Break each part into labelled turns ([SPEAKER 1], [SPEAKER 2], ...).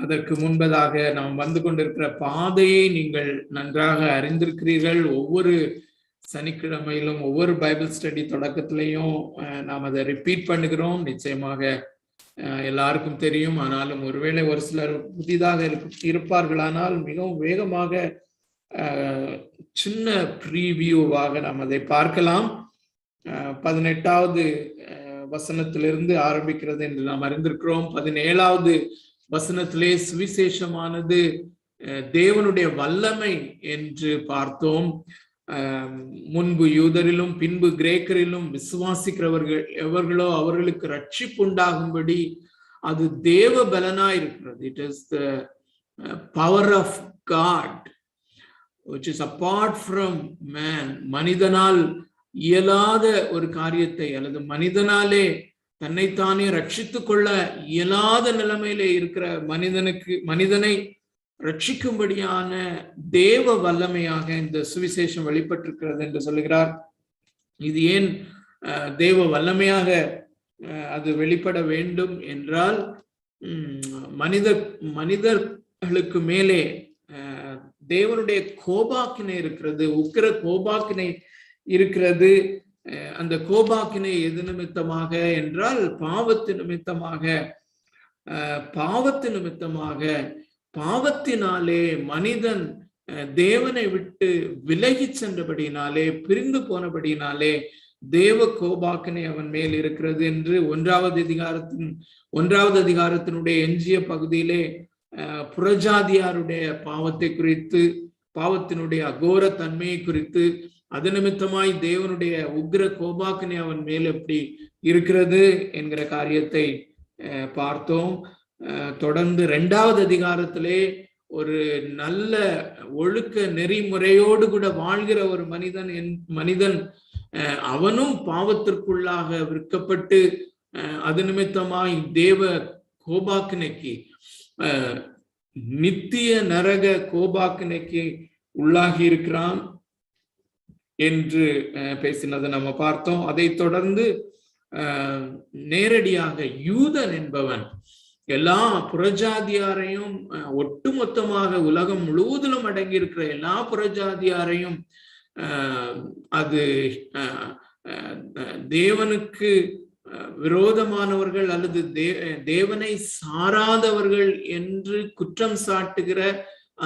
[SPEAKER 1] அதற்கு முன்பதாக நாம் வந்து கொண்டிருக்கிற பாதையை நீங்கள் நன்றாக அறிந்திருக்கிறீர்கள். ஒவ்வொரு சனிக்கிழமையிலும் ஒவ்வொரு பைபிள் ஸ்டடி தொடக்கத்திலையும் நாம் அதை ரிப்பீட் பண்ணுகிறோம். நிச்சயமாக எல்லாருக்கும் தெரியும். ஆனாலும் ஒருவேளை ஒரு சிலர் புதிதாக இருப்பார்களானால் மிகவும் வேகமாக சின்ன ப்ரீவியூவாக நாம் அதை பார்க்கலாம். 18வது வசனத்திலிருந்து ஆரம்பிக்கிறது என்று நாம் அறிந்திருக்கிறோம். 17வது வசனத்திலே சுவிசேஷமானது தேவனுடைய வல்லமை என்று பார்த்தோம். முன்பு யூதரிலும் பின்பு கிரேக்கரிலும் விசுவாசிக்கிறவர்கள் எவர்களோ அவர்களுக்கு ரட்சிப்பு உண்டாகும்படி அது தேவ பலனாய் இருக்கிறது. It is the power of God which is apart from man. மனிதனால் இயலாத ஒரு காரியத்தை அல்லது மனிதனாலே தன்னைத்தானே ரட்சித்துக் கொள்ள இயலாத நிலைமையிலே இருக்கிற மனிதனை ரட்சிக்கும்படியான தேவ வல்லமையாக இந்த சுவிசேஷம் வெளிப்பட்டிருக்கிறது என்று சொல்லுகிறார். இது ஏன் தேவ வல்லமையாக அது வெளிப்பட வேண்டும் என்றால், மனிதர்களுக்கு மேலே தேவனுடைய கோபாக்கினை இருக்கிறது, உக்கிர கோபாக்கினை இருக்கிறது. அந்த கோபாக்கினை எது நிமித்தமாக என்றால் பாவத்து நிமித்தமாக பாவத்தினாலே மனிதன் தேவனை விட்டு விலகி சென்றபடினாலே, பிரிந்து போனபடினாலே தேவ கோபாக்கினை அவன் மேல் இருக்கிறது என்று 1வது அதிகாரத்தினுடைய எஞ்சிய பகுதியிலே புறஜாதியாருடைய பாவத்தை குறித்து, பாவத்தினுடைய அகோர தன்மையை குறித்து, அது நிமித்தமாய் தேவனுடைய உக்ர கோபாக்கினை அவன் மேல் எப்படி இருக்கிறது என்கிற காரியத்தை பார்த்தோம். தொடர்ந்து 2வது அதிகாரத்திலே ஒரு நல்ல ஒழுக்க நெறிமுறையோடு கூட வாழ்கிற ஒரு மனிதன் அவனும் பாவத்திற்குள்ளாக விற்கப்பட்டு அது நிமித்தமாய் தேவ கோபாக்கினைக்கு, நித்திய நரக கோபாக்கினைக்கு உள்ளாகி இருக்கிறான் என்று பேசினதை நம்ம பார்த்தோம். அதை தொடர்ந்து நேரடியாக யூதன் என்பவன் எல்லா புறஜாதியாரையும், ஒட்டுமொத்தமாக உலகம் முழுவதிலும் அடங்கி இருக்கிற எல்லா புறஜாதியாரையும் அது தேவனுக்கு விரோதமானவர்கள் அல்லது தேவனை சாராதவர்கள் என்று குற்றம் சாட்டுகிற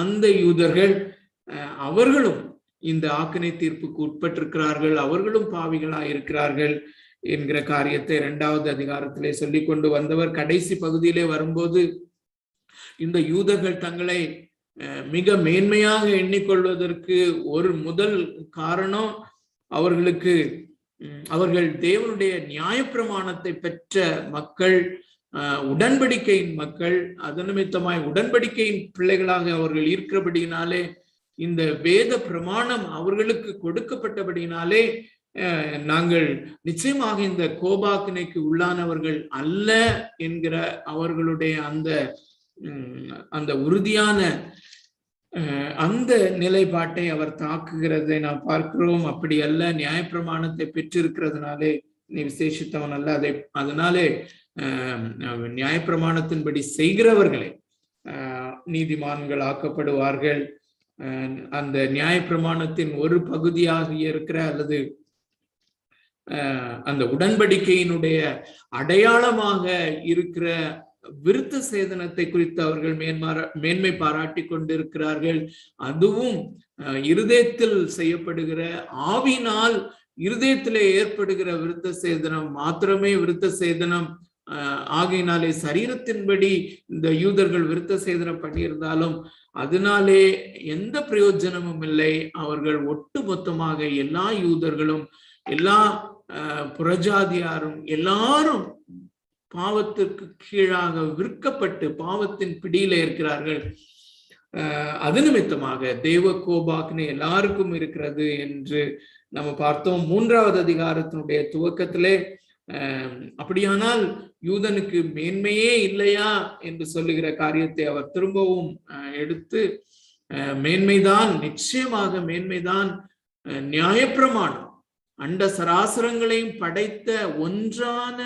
[SPEAKER 1] அந்த யூதர்கள், அவர்களும் இந்த ஆக்கினை தீர்ப்புக்கு உட்பட்டிருக்கிறார்கள், அவர்களும் பாவிகளாய் இருக்கிறார்கள் என்கிற காரியத்தை 2வது அதிகாரத்திலே சொல்லி கொண்டு வந்தவர். கடைசி பகுதியிலே வரும்போது இந்த யூதர்கள் தங்களை மிக மேன்மையாக எண்ணிக்கொள்வதற்கு ஒரு முதல் காரணம், அவர்கள் தேவனுடைய நியாயப்பிரமாணத்தை பெற்ற மக்கள், உடன்படிக்கையின் மக்கள். அது நிமித்தமாய் உடன்படிக்கையின் பிள்ளைகளாக அவர்கள் இருக்கிறபடினாலே, இந்த வேத பிரமாணம் அவர்களுக்கு கொடுக்கப்பட்டபடினாலே நாங்கள் நிச்சயமாக இந்த கோபாக்கினைக்கு உள்ளானவர்கள் அல்ல என்கிற அவர்களுடைய அந்த உறுதியான அந்த நிலைப்பாட்டை அவர் தாக்குகிறதை நாம் பார்க்கிறோம். அப்படி அல்ல, நியாயப்பிரமாணத்தை பெற்றிருக்கிறதுனாலே நீ விசேஷித்தவன் அல்ல, அதனாலே நியாயப்பிரமாணத்தின்படி செய்கிறவர்களே நீதிமான்கள் ஆக்கப்படுவார்கள். அந்த நியாயப்பிரமாணத்தின் ஒரு பகுதியாக இருக்கிற அல்லது அந்த உடன்படிக்கையினுடைய அடையாளமாக இருக்கிற விருத்த சேதனத்தை குறித்து அவர்கள் மேன்மை பாராட்டி கொண்டிருக்கிறார்கள். அதுவும் இருதயத்தில் செய்யப்படுகிற, ஆவியினால் இருதயத்திலே ஏற்படுகிற விருத்த சேதனம் மாத்திரமே விருத்த சேதனம் ஆகையினாலே சரீரத்தின்படி இந்த யூதர்கள் விருத்த சேதனம் பண்ணியிருந்தாலும் அதனாலே எந்த பிரயோஜனமும் இல்லை. அவர்கள் ஒட்டுமொத்தமாக எல்லா யூதர்களும் எல்லா புறஜாதியாரும் எல்லாரும் பாவத்திற்கு கீழாக விற்கப்பட்டு பாவத்தின் பிடியில இருக்கிறார்கள். அது நிமித்தமாக தேவ கோபாக்கினை எல்லாருக்கும் இருக்கிறது என்று நம்ம பார்த்தோம். 3வது அதிகாரத்தினுடைய துவக்கத்திலே அப்படியானால் யூதனுக்கு மேன்மையே இல்லையா என்று சொல்லுகிற காரியத்தை அவர் திரும்பவும் எடுத்து, மேன்மைதான், நிச்சயமாக மேன்மைதான். நியாயப்பிரமாணம் அண்ட சராசரங்களையும் படைத்த ஒன்றான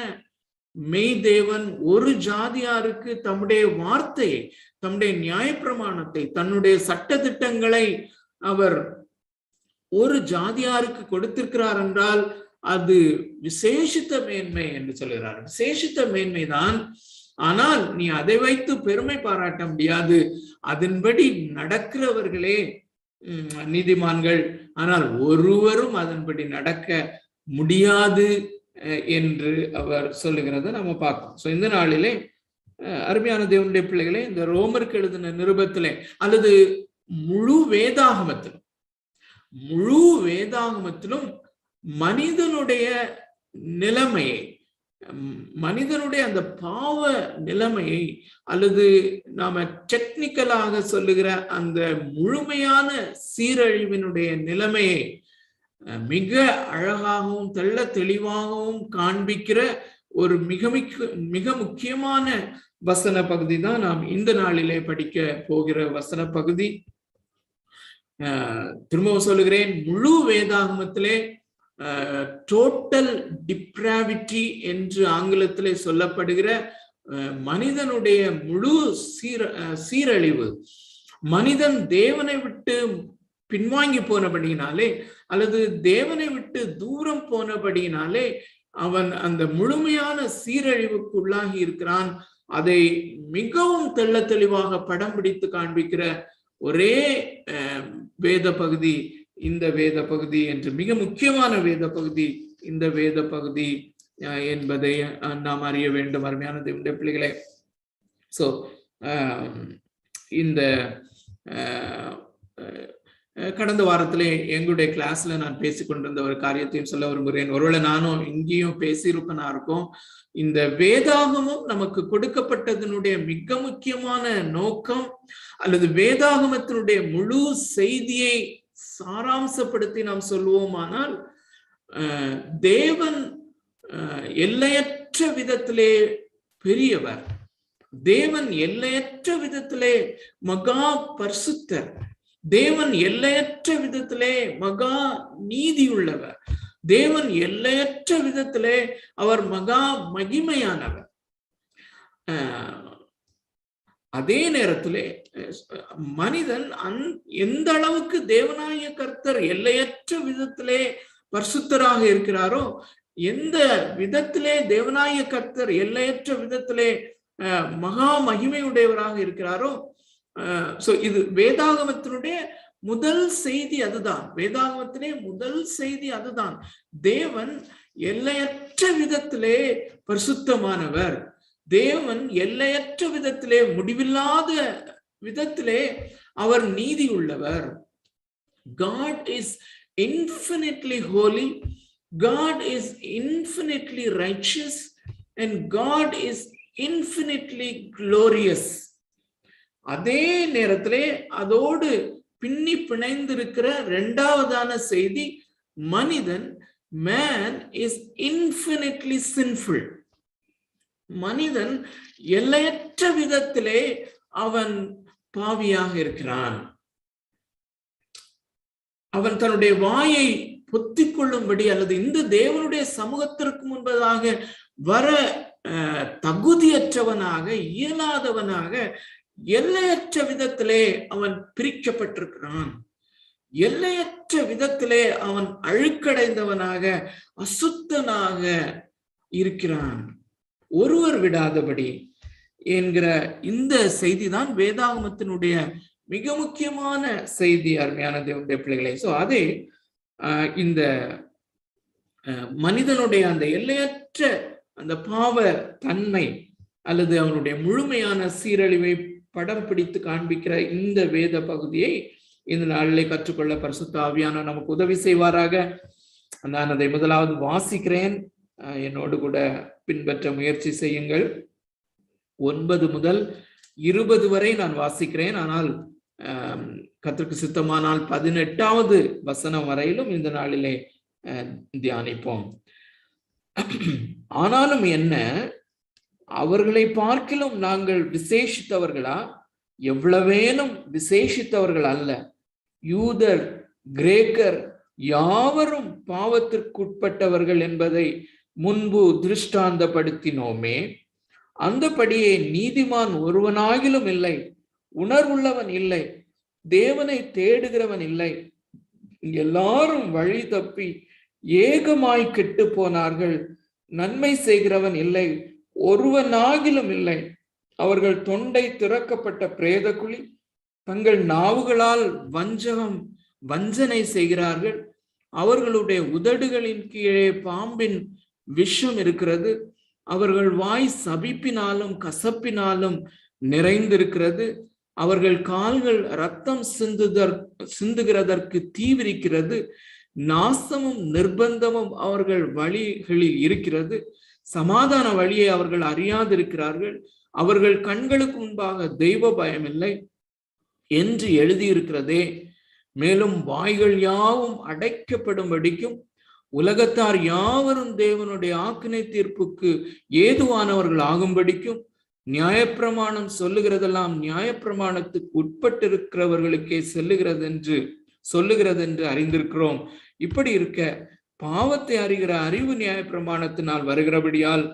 [SPEAKER 1] மெய் தேவன் ஒரு ஜாதியாருக்கு தம்முடைய வார்த்தையை, தம்முடைய நியாயப்பிரமாணத்தை, தன்னுடைய சட்ட திட்டங்களை அவர் ஒரு ஜாதியாருக்கு கொடுத்திருக்கிறார் என்றால் அது விசேஷித்த மேன்மை என்று சொல்கிறார். விசேஷித்த மேன்மைதான். ஆனால் நீ அதை வைத்து பெருமை பாராட்ட முடியாது. அதன்படி நடக்கிறவர்களே நீதிமான்கள், ஆனால் ஒருவரும் அதன்படி நடக்க முடியாது என்று அவர் சொல்லுகிறத நம்ம பார்க்கணும். ஸோ இந்த நாளிலே அருமையான தேவனுடைய பிள்ளைகளே, இந்த ரோமருக்கு எழுதின நிருபத்திலே அல்லது முழு வேதாகமத்திலும் மனிதனுடைய நிலைமையை, மனிதனுடைய அந்த பாவ நிலைமையை, அல்லது நாம டெக்னிக்கலாக சொல்லுகிற அந்த முழுமையான சீரழிவினுடைய நிலைமையை மிக அழகாகவும் தெள்ள தெளிவாகவும் காண்பிக்கிற ஒரு மிக முக்கியமான வசன பகுதி தான் நாம் இந்த நாளிலே படிக்க போகிற வசன பகுதி. திரும்பவும் சொல்லுகிறேன், முழு வேதாகமத்திலே டோட்டல் டிப்ராவிட்டி என்று ஆங்கிலத்திலே சொல்லப்படுகிற மனிதனுடைய முழு சீரழிவு, மனிதன் தேவனை விட்டு பின்வாங்கி போனபடியினாலே அல்லது தேவனை விட்டு தூரம் போனபடியினாலே அவன் அந்த முழுமையான சீரழிவுக்குள்ளாகி இருக்கிறான். அதை மிகவும் தெள்ள தெளிவாக படம் பிடித்து காண்பிக்கிற ஒரே வேத பகுதி இந்த வேத பகுதி என்று, மிக முக்கியமான வேத பகுதி இந்த வேத பகுதி என்பதை நாம் அறிய வேண்டும் அருமையான தேவனுடைய பிள்ளைகளே. ஸோ இந்த கடந்த வாரத்திலே எங்களுடைய கிளாஸ்ல நான் பேசிக்கொண்டிருந்த ஒரு காரியத்தையும் சொல்ல விரும்புகிறேன். ஒருவேளை நானும் இங்கேயும் பேசியிருப்பேனா இருக்கும். இந்த வேதாகமம் நமக்கு கொடுக்கப்பட்டதனுடைய மிக முக்கியமான நோக்கம் அல்லது வேதாகமத்தினுடைய முழு செய்தியை சாராம்சப்படுத்தி நாம் சொல்லுவோமானால், தேவன் எல்லையற்ற விதத்திலே பெரியவர், தேவன் எல்லையற்ற விதத்திலே மகா பரிசுத்தர், தேவன் எல்லையற்ற விதத்திலே மகா நீதி உள்ளவர், தேவன் எல்லையற்ற விதத்திலே அவர் மகா மகிமையானவர். அதே நேரத்திலே மனிதன் எந்த அளவுக்கு தேவனாகிய கர்த்தர் எல்லையற்ற விதத்திலே பரிசுத்தராக இருக்கிறாரோ, எந்த விதத்திலே தேவனாகிய கர்த்தர் எல்லையற்ற விதத்திலே மகா மகிமையுடையவராக இருக்கிறாரோ, சோ இது வேதாகமத்தினுடைய முதல் செய்தி அதுதான். வேதாகமத்திலே முதல் செய்தி அதுதான். தேவன் எல்லையற்ற விதத்திலே பரிசுத்தமானவர், தேவன் எல்லையற்ற விதத்திலே முடிவில்லாத விதத்திலே அவர் நீதி உள்ளவர். God is infinitely holy, God is infinitely righteous, and God is infinitely glorious. அதே நேரத்திலே அதோடு பின்னி பிணைந்திருக்கிற இரண்டாவதான செய்தி, மனிதன், man is infinitely sinful. மனிதன் எல்லையற்ற விதத்திலே அவன் பாவியாக இருக்கிறான். அவன் தன்னுடைய வாயை பொத்திக் கொள்ளும்படி அல்லது இந்த தேவனுடைய சமூகத்திற்கு முன்பதாக வர தகுதியற்றவனாக, இயலாதவனாக, எல்லையற்ற விதத்திலே அவன் பிரிக்கப்பட்டிருக்கிறான். எல்லையற்ற விதத்திலே அவன் அழுக்கடைந்தவனாக, அசுத்தனாக இருக்கிறான், ஒருவர் விடாதபடி என்கிற இந்த செய்தி தான் வேதாகமத்தினுடைய மிக முக்கியமான செய்தி அருமையான தேவனுடைய பிள்ளைகளை. சோ அதே இந்த மனிதனுடைய அந்த எல்லையற்ற அந்த பாவ தன்மை அல்லது அவனுடைய முழுமையான சீரழிவை படம் பிடித்து காண்பிக்கிற இந்த வேத பகுதியை இந்த நாளிலே கற்றுக்கொள்ள பரிசுத்த ஆவியானவர் நமக்கு உதவி செய்வாராக. நான் அதை முதலாவது வாசிக்கிறேன், என்னோடு கூட பின்பற்ற முயற்சி செய்யுங்கள். 9 முதல் 20 வரை நான் வாசிக்கிறேன். ஆனால் கர்த்தருக்கு சித்தமானால் 18வது வசனம் வரையிலும் இந்த நாளிலே தியானிப்போம். ஆனாலும் என்ன, அவர்களை பார்க்கிலும் நாங்கள் விசேஷித்தவர்களா? எவ்வளவேனும் விசேஷித்தவர்கள் அல்ல. யூதர் கிரேக்கர் யாவரும் பாவத்திற்குட்பட்டவர்கள் என்பதை முன்பு திருஷ்டாந்தப்படுத்தினோமே. அந்தபடியே நீதிமான் ஒருவனாகிலும் இல்லை, உணர்வுள்ளவன் இல்லை, தேவனை தேடுகிறவன் இல்லை. எல்லாரும் வழி தப்பி ஏகமாய் கெட்டு போனார்கள். நன்மை செய்கிறவன் இல்லை, ஒருவனாகிலும் இல்லை. அவர்கள் தொண்டை திறக்கப்பட்ட பிரேத குழி, தங்கள் நாவுகளால் வஞ்சனை செய்கிறார்கள். அவர்களுடைய உதடுகளின் கீழே பாம்பின் விஷம் இருக்கிறது. அவர்கள் வாய் சபிப்பினாலும் கசப்பினாலும் நிறைந்திருக்கிறது. அவர்கள் கால்கள் இரத்தம் சிந்துகிறதற்கு தீவிரிக்கிறது. நாசமும் நிர்பந்தமும் அவர்கள் வழிகளில் இருக்கிறது. சமாதான வழியை அவர்கள் அறியாதிருக்கிறார்கள். அவர்கள் கண்களுக்கு முன்பாக தெய்வ பயம் இல்லை என்று எழுதியிருக்கிறதே. மேலும் வாய்கள் யாவும் அடைக்கப்படும்படிக்கும் உலகத்தார் யாவரும் தேவனுடைய ஆக்கினை தீர்ப்புக்கு ஏதுவானவர்கள் ஆகும்படிக்கும் நியாயப்பிரமாணம் சொல்லுகிறதெல்லாம் நியாயப்பிரமாணத்துக்கு உட்பட்டிருக்கிறவர்களுக்கே சொல்லுகிறது என்று அறிந்திருக்கிறோம். இப்படி இருக்க பாவத்தை அறிகிற அறிவு நியாயப்பிரமாணத்தினால் வருகிறபடியால்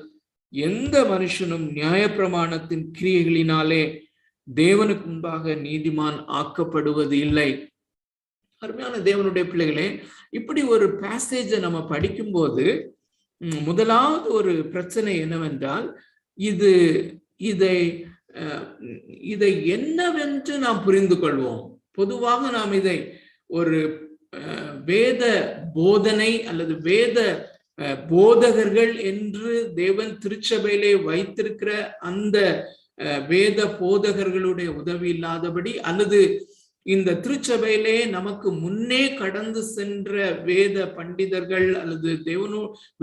[SPEAKER 1] எந்த மனுஷனும் நியாயப்பிரமாணத்தின் கிரியைகளினாலே தேவனுக்கு முன்பாக நீதிமான் ஆக்கப்படுவது இல்லை. அருமையான தேவனுடைய பிள்ளைகளே, இப்படி ஒரு பேசேஜை நம்ம படிக்கும்போது முதலாவது ஒரு பிரச்சனை என்னவென்றால், இதை என்னவென்று நாம் புரிந்து கொள்வோம். பொதுவாக நாம் இதை ஒரு வேத போதனை அல்லது வேத போதகர்கள் என்று தேவன் திருச்சபையிலே வைத்திருக்கிற அந்த வேத போதகர்களுடைய உதவி இல்லாதபடி, அல்லது இந்த திருச்சபையிலே நமக்கு முன்னே கடந்து சென்ற வேத பண்டிதர்கள் அல்லது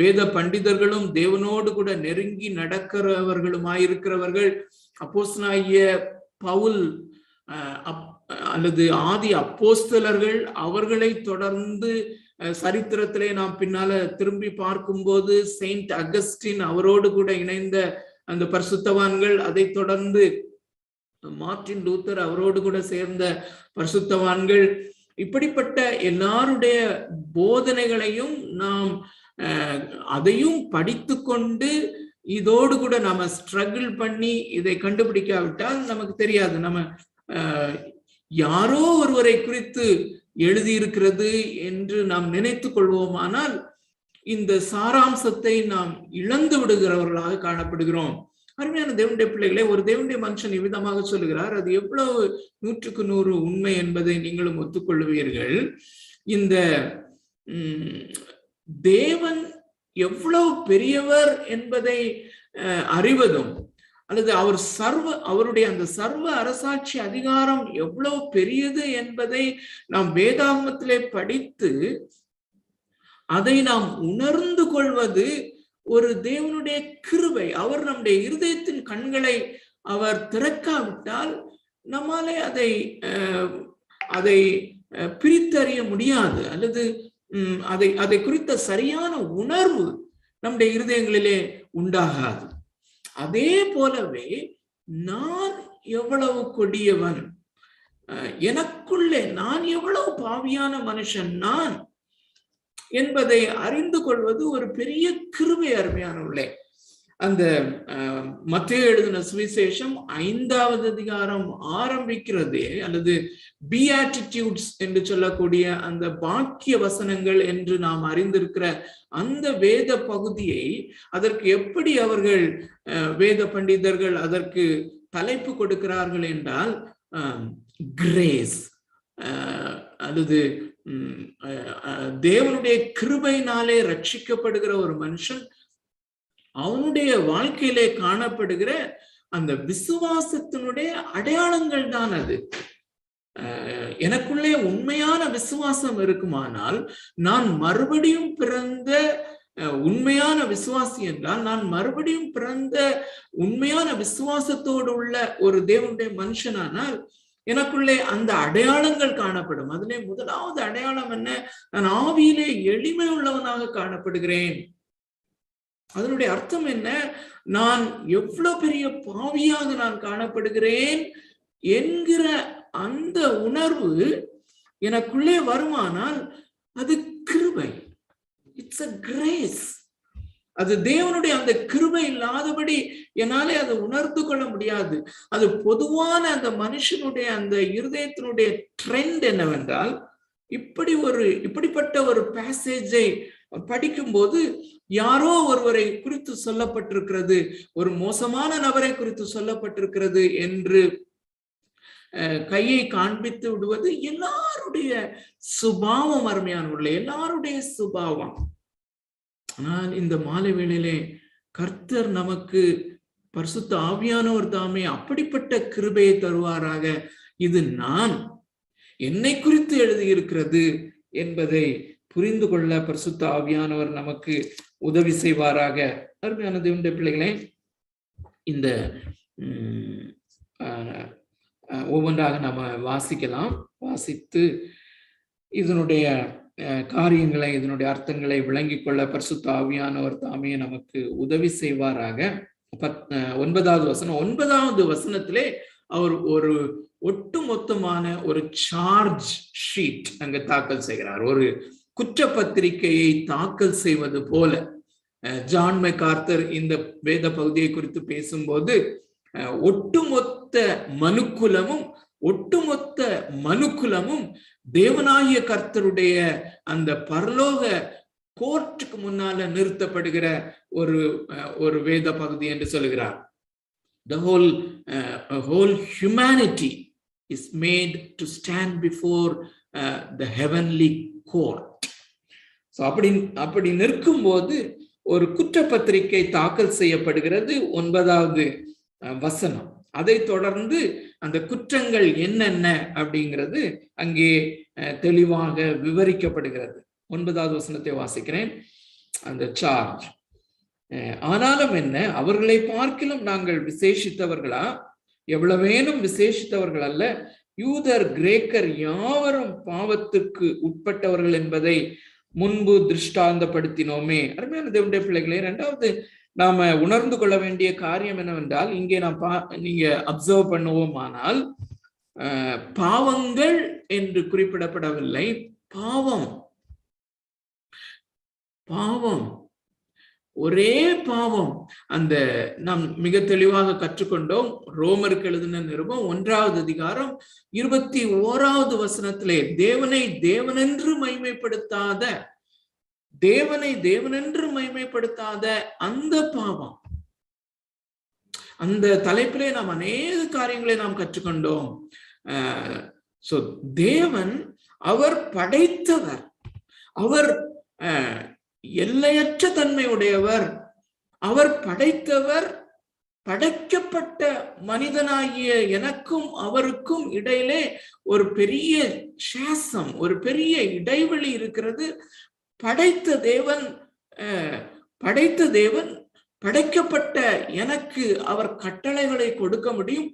[SPEAKER 1] வேத பண்டிதர்களும் தேவனோடு கூட நெருங்கி நடக்கிறவர்களுமாயிருக்கிறவர்கள், அப்போஸ்தலனாகிய பவுல் அல்லது ஆதி அப்போஸ்தலர்கள், அவர்களை தொடர்ந்து சரித்திரத்திலே நாம் பின்னால திரும்பி பார்க்கும்போது செயின்ட் அகஸ்டின் அவரோடு கூட இணைந்த அந்த பரிசுத்தவான்கள், அதை தொடர்ந்து மார்ட்டின் லூத்தர் அவரோடு கூட சேர்ந்த பரிசுத்தவான்கள், இப்படிப்பட்ட எல்லாருடைய போதனைகளையும் நாம் அதையும் படித்து கொண்டு இதோடு கூட நாம ஸ்ட்ரகிள் பண்ணி இதை கண்டுபிடிக்காவிட்டால் நமக்கு தெரியாது. நம்ம யாரோ ஒருவரை குறித்து எழுதியிருக்கிறது என்று நாம் நினைத்து கொள்வோம். ஆனால் இந்த சாராம்சத்தை நாம் இழந்து விடுகிறவர்களாக காணப்படுகிறோம். அருமையான தேவனுடைய பிள்ளைகளே, ஒரு தேவனுடைய மனுஷன் இவ்விதமாக சொல்லுகிறார். அது எவ்வளவு 100% உண்மை என்பதை நீங்களும் ஒத்துக்கொள்வீர்கள். இந்த தேவன் எவ்வளவு பெரியவர் என்பதை அறிவதும், அல்லது அவருடைய அந்த சர்வ அரசாட்சி அதிகாரம் எவ்வளவு பெரியது என்பதை நாம் வேதாகமத்திலே படித்து அதை நாம் உணர்ந்து கொள்வது ஒரு தேவனுடைய கிருபை. அவர் நம்முடைய இருதயத்தின் கண்களை அவர் திறக்காவிட்டால் நம்மாலே அதை பிரித்தறிய முடியாது, அல்லது அதை குறித்த சரியான உணர்வு நம்முடைய இருதயங்களிலே உண்டாகாது. அதே போலவே நான் எவ்வளவு கொடியவன், எனக்குள்ளே நான் எவ்வளவு பாவியான மனுஷன் நான் என்பதை அறிந்து கொள்வது ஒரு பெரிய கிருபை. அருமையானவர்களே, அந்த மத்தேயு எழுதின சுவிசேஷம் 5வது அதிகாரம் ஆரம்பிக்கிறதே, அல்லது பியாட்டிடியூட்ஸ் என்று சொல்லக்கூடிய அந்த பாக்கிய வசனங்கள் என்று நாம் அறிந்திருக்கிற அந்த வேத பகுதியை, அதற்கு எப்படி அவர்கள் வேத பண்டிதர்கள் அதற்கு தலைப்பு கொடுக்கிறார்கள் என்றால் கிரேஸ், அல்லது தேவனுடைய கிருபையினாலே ரட்சிக்கப்படுகிற ஒரு மனுஷன் அவனுடைய வாழ்க்கையிலே காணப்படுகிற அந்த விசுவாசத்தினுடைய அடையாளங்கள் தான் அது. எனக்குள்ளே உண்மையான விசுவாசம் இருக்குமானால் நான் மறுபடியும் பிறந்த உண்மையான விசுவாசி என்றால், நான் மறுபடியும் பிறந்த உண்மையான விசுவாசத்தோடு உள்ள ஒரு தேவனுடைய மனுஷனானால் எனக்குள்ளே அந்த அடையாளங்கள் காணப்படும். அதிலே முதலாவது அடையாளம் என்ன? நான் ஆவியிலே எளிமை உள்ளவனாக காணப்படுகிறேன். அதனுடைய அர்த்தம் என்ன? நான் எவ்வளவு பெரிய பாவியாக நான் காணப்படுகிறேன் என்கிற அந்த உணர்வு எனக்குள்ளே வருமானால் அது கிருபை. It's a grace. அது தேவனுடைய அந்த கிருபை இல்லாதபடி என்னாலே அதை உணர்ந்து கொள்ள முடியாது. அது பொதுவான அந்த மனுஷனுடைய அந்த இருதயத்தினுடைய ட்ரெண்ட் என்னவென்றால், இப்படிப்பட்ட ஒரு பேசேஜை படிக்கும்போது யாரோ ஒருவரை குறித்து சொல்லப்பட்டிருக்கிறது, ஒரு மோசமான நபரை குறித்து சொல்லப்பட்டிருக்கிறது என்று கையை காண்பித்து விடுவது எல்லாருடைய சுபாவம். அருமையானவர்களே, எல்லாருடைய சுபாவம். ஆனால் இந்த மாலை வேளையிலே கர்த்தர் நமக்கு பரிசுத்த ஆவியானவர் தாமே அப்படிப்பட்ட கிருபையை தருவாராக. இது நான் என்னை குறித்து எழுதியிருக்கிறது என்பதை புரிந்து கொள்ள பரிசுத்த ஆவியானவர் நமக்கு உதவி செய்வாராக. அருமையான தேவனுடைய பிள்ளைகளே, இந்த ஒவ்வொன்றாக நாம வாசிக்கலாம். வாசித்து இதனுடைய காரியங்களை, இதனுடைய அர்த்தங்களை விளங்கிக் கொள்ள பரிசுத்த ஆவியானவர் தாமே நமக்கு உதவி செய்வாராக. 9வது வசனம். 9வது வசனத்திலே அவர் ஒரு ஒட்டுமொத்தமான ஒரு சார்ஜ் ஷீட் அங்க தாக்கல் செய்கிறார். ஒரு குற்றப்பத்திரிகையை தாக்கல் செய்வது போல ஜான் மெக்கார்த்தர் இந்த வேத பகுதியை குறித்து பேசும்போது, ஒட்டுமொத்த மனுக்குலமும் தேவனாகிய கர்த்தருடைய அந்த பரலோக கோர்ட்டுக்கு முன்னால நிறுத்தப்படுகிற ஒரு வேத பகுதி என்று சொல்லுகிறார். The whole humanity is made to stand before the heavenly court. So அப்படி நிற்கும் போது ஒரு குற்றப்பத்திரிகை தாக்கல் செய்யப்படுகிறது. 9வது வசனம். அதை தொடர்ந்து அந்த குற்றங்கள் என்னென்ன அப்படிங்கிறது அங்கே தெளிவாக விவரிக்கப்படுகிறது. 9வது வசனத்தை வாசிக்கிறேன். அந்த சார்ஜ். ஆனாலும் என்ன, அவர்களை பார்க்கிலும் நாங்கள் விசேஷித்தவர்களா? எவ்வளவேனும் விசேஷித்தவர்கள் அல்ல. யூதர் கிரேக்கர் யாவரும் பாவத்துக்கு உட்பட்டவர்கள் என்பதை முன்பு திருஷ்டாந்தப்படுத்தினோமே. அருமையான தேவனுடைய பிள்ளைகளே, 2வது நாம உணர்ந்து கொள்ள வேண்டிய காரியம் என்னவென்றால், இங்கே நீங்க அப்சர்வ் பண்ணுவோமானால், பாவங்கள் என்று குறிப்பிடப்படவில்லை. பாவம் ஒரே பாவம். அந்த நாம் மிக தெளிவாக கற்றுக்கொண்டோம். ரோமருக்கு எழுதின நிருபம் 1வது அதிகாரம் 21வது வசனத்திலே தேவனை தேவனென்று மைமைப்படுத்தாத அந்த பாவம், அந்த தலைப்பிலே நாம் அநேக காரியங்களை நாம் கற்றுக்கொண்டோம். தேவன் அவர் படைத்தவர், அவர் எல்லையற்ற தன்மை உடையவர், அவர் படைத்தவர். படைக்கப்பட்ட மனிதனாகிய எனக்கும் அவருக்கும் இடையிலே ஒரு பெரிய சாசம், ஒரு பெரிய இடைவெளி இருக்கிறது. படைத்த தேவன் படைக்கப்பட்ட எனக்கு அவர் கட்டளைகளை கொடுக்க முடியும்.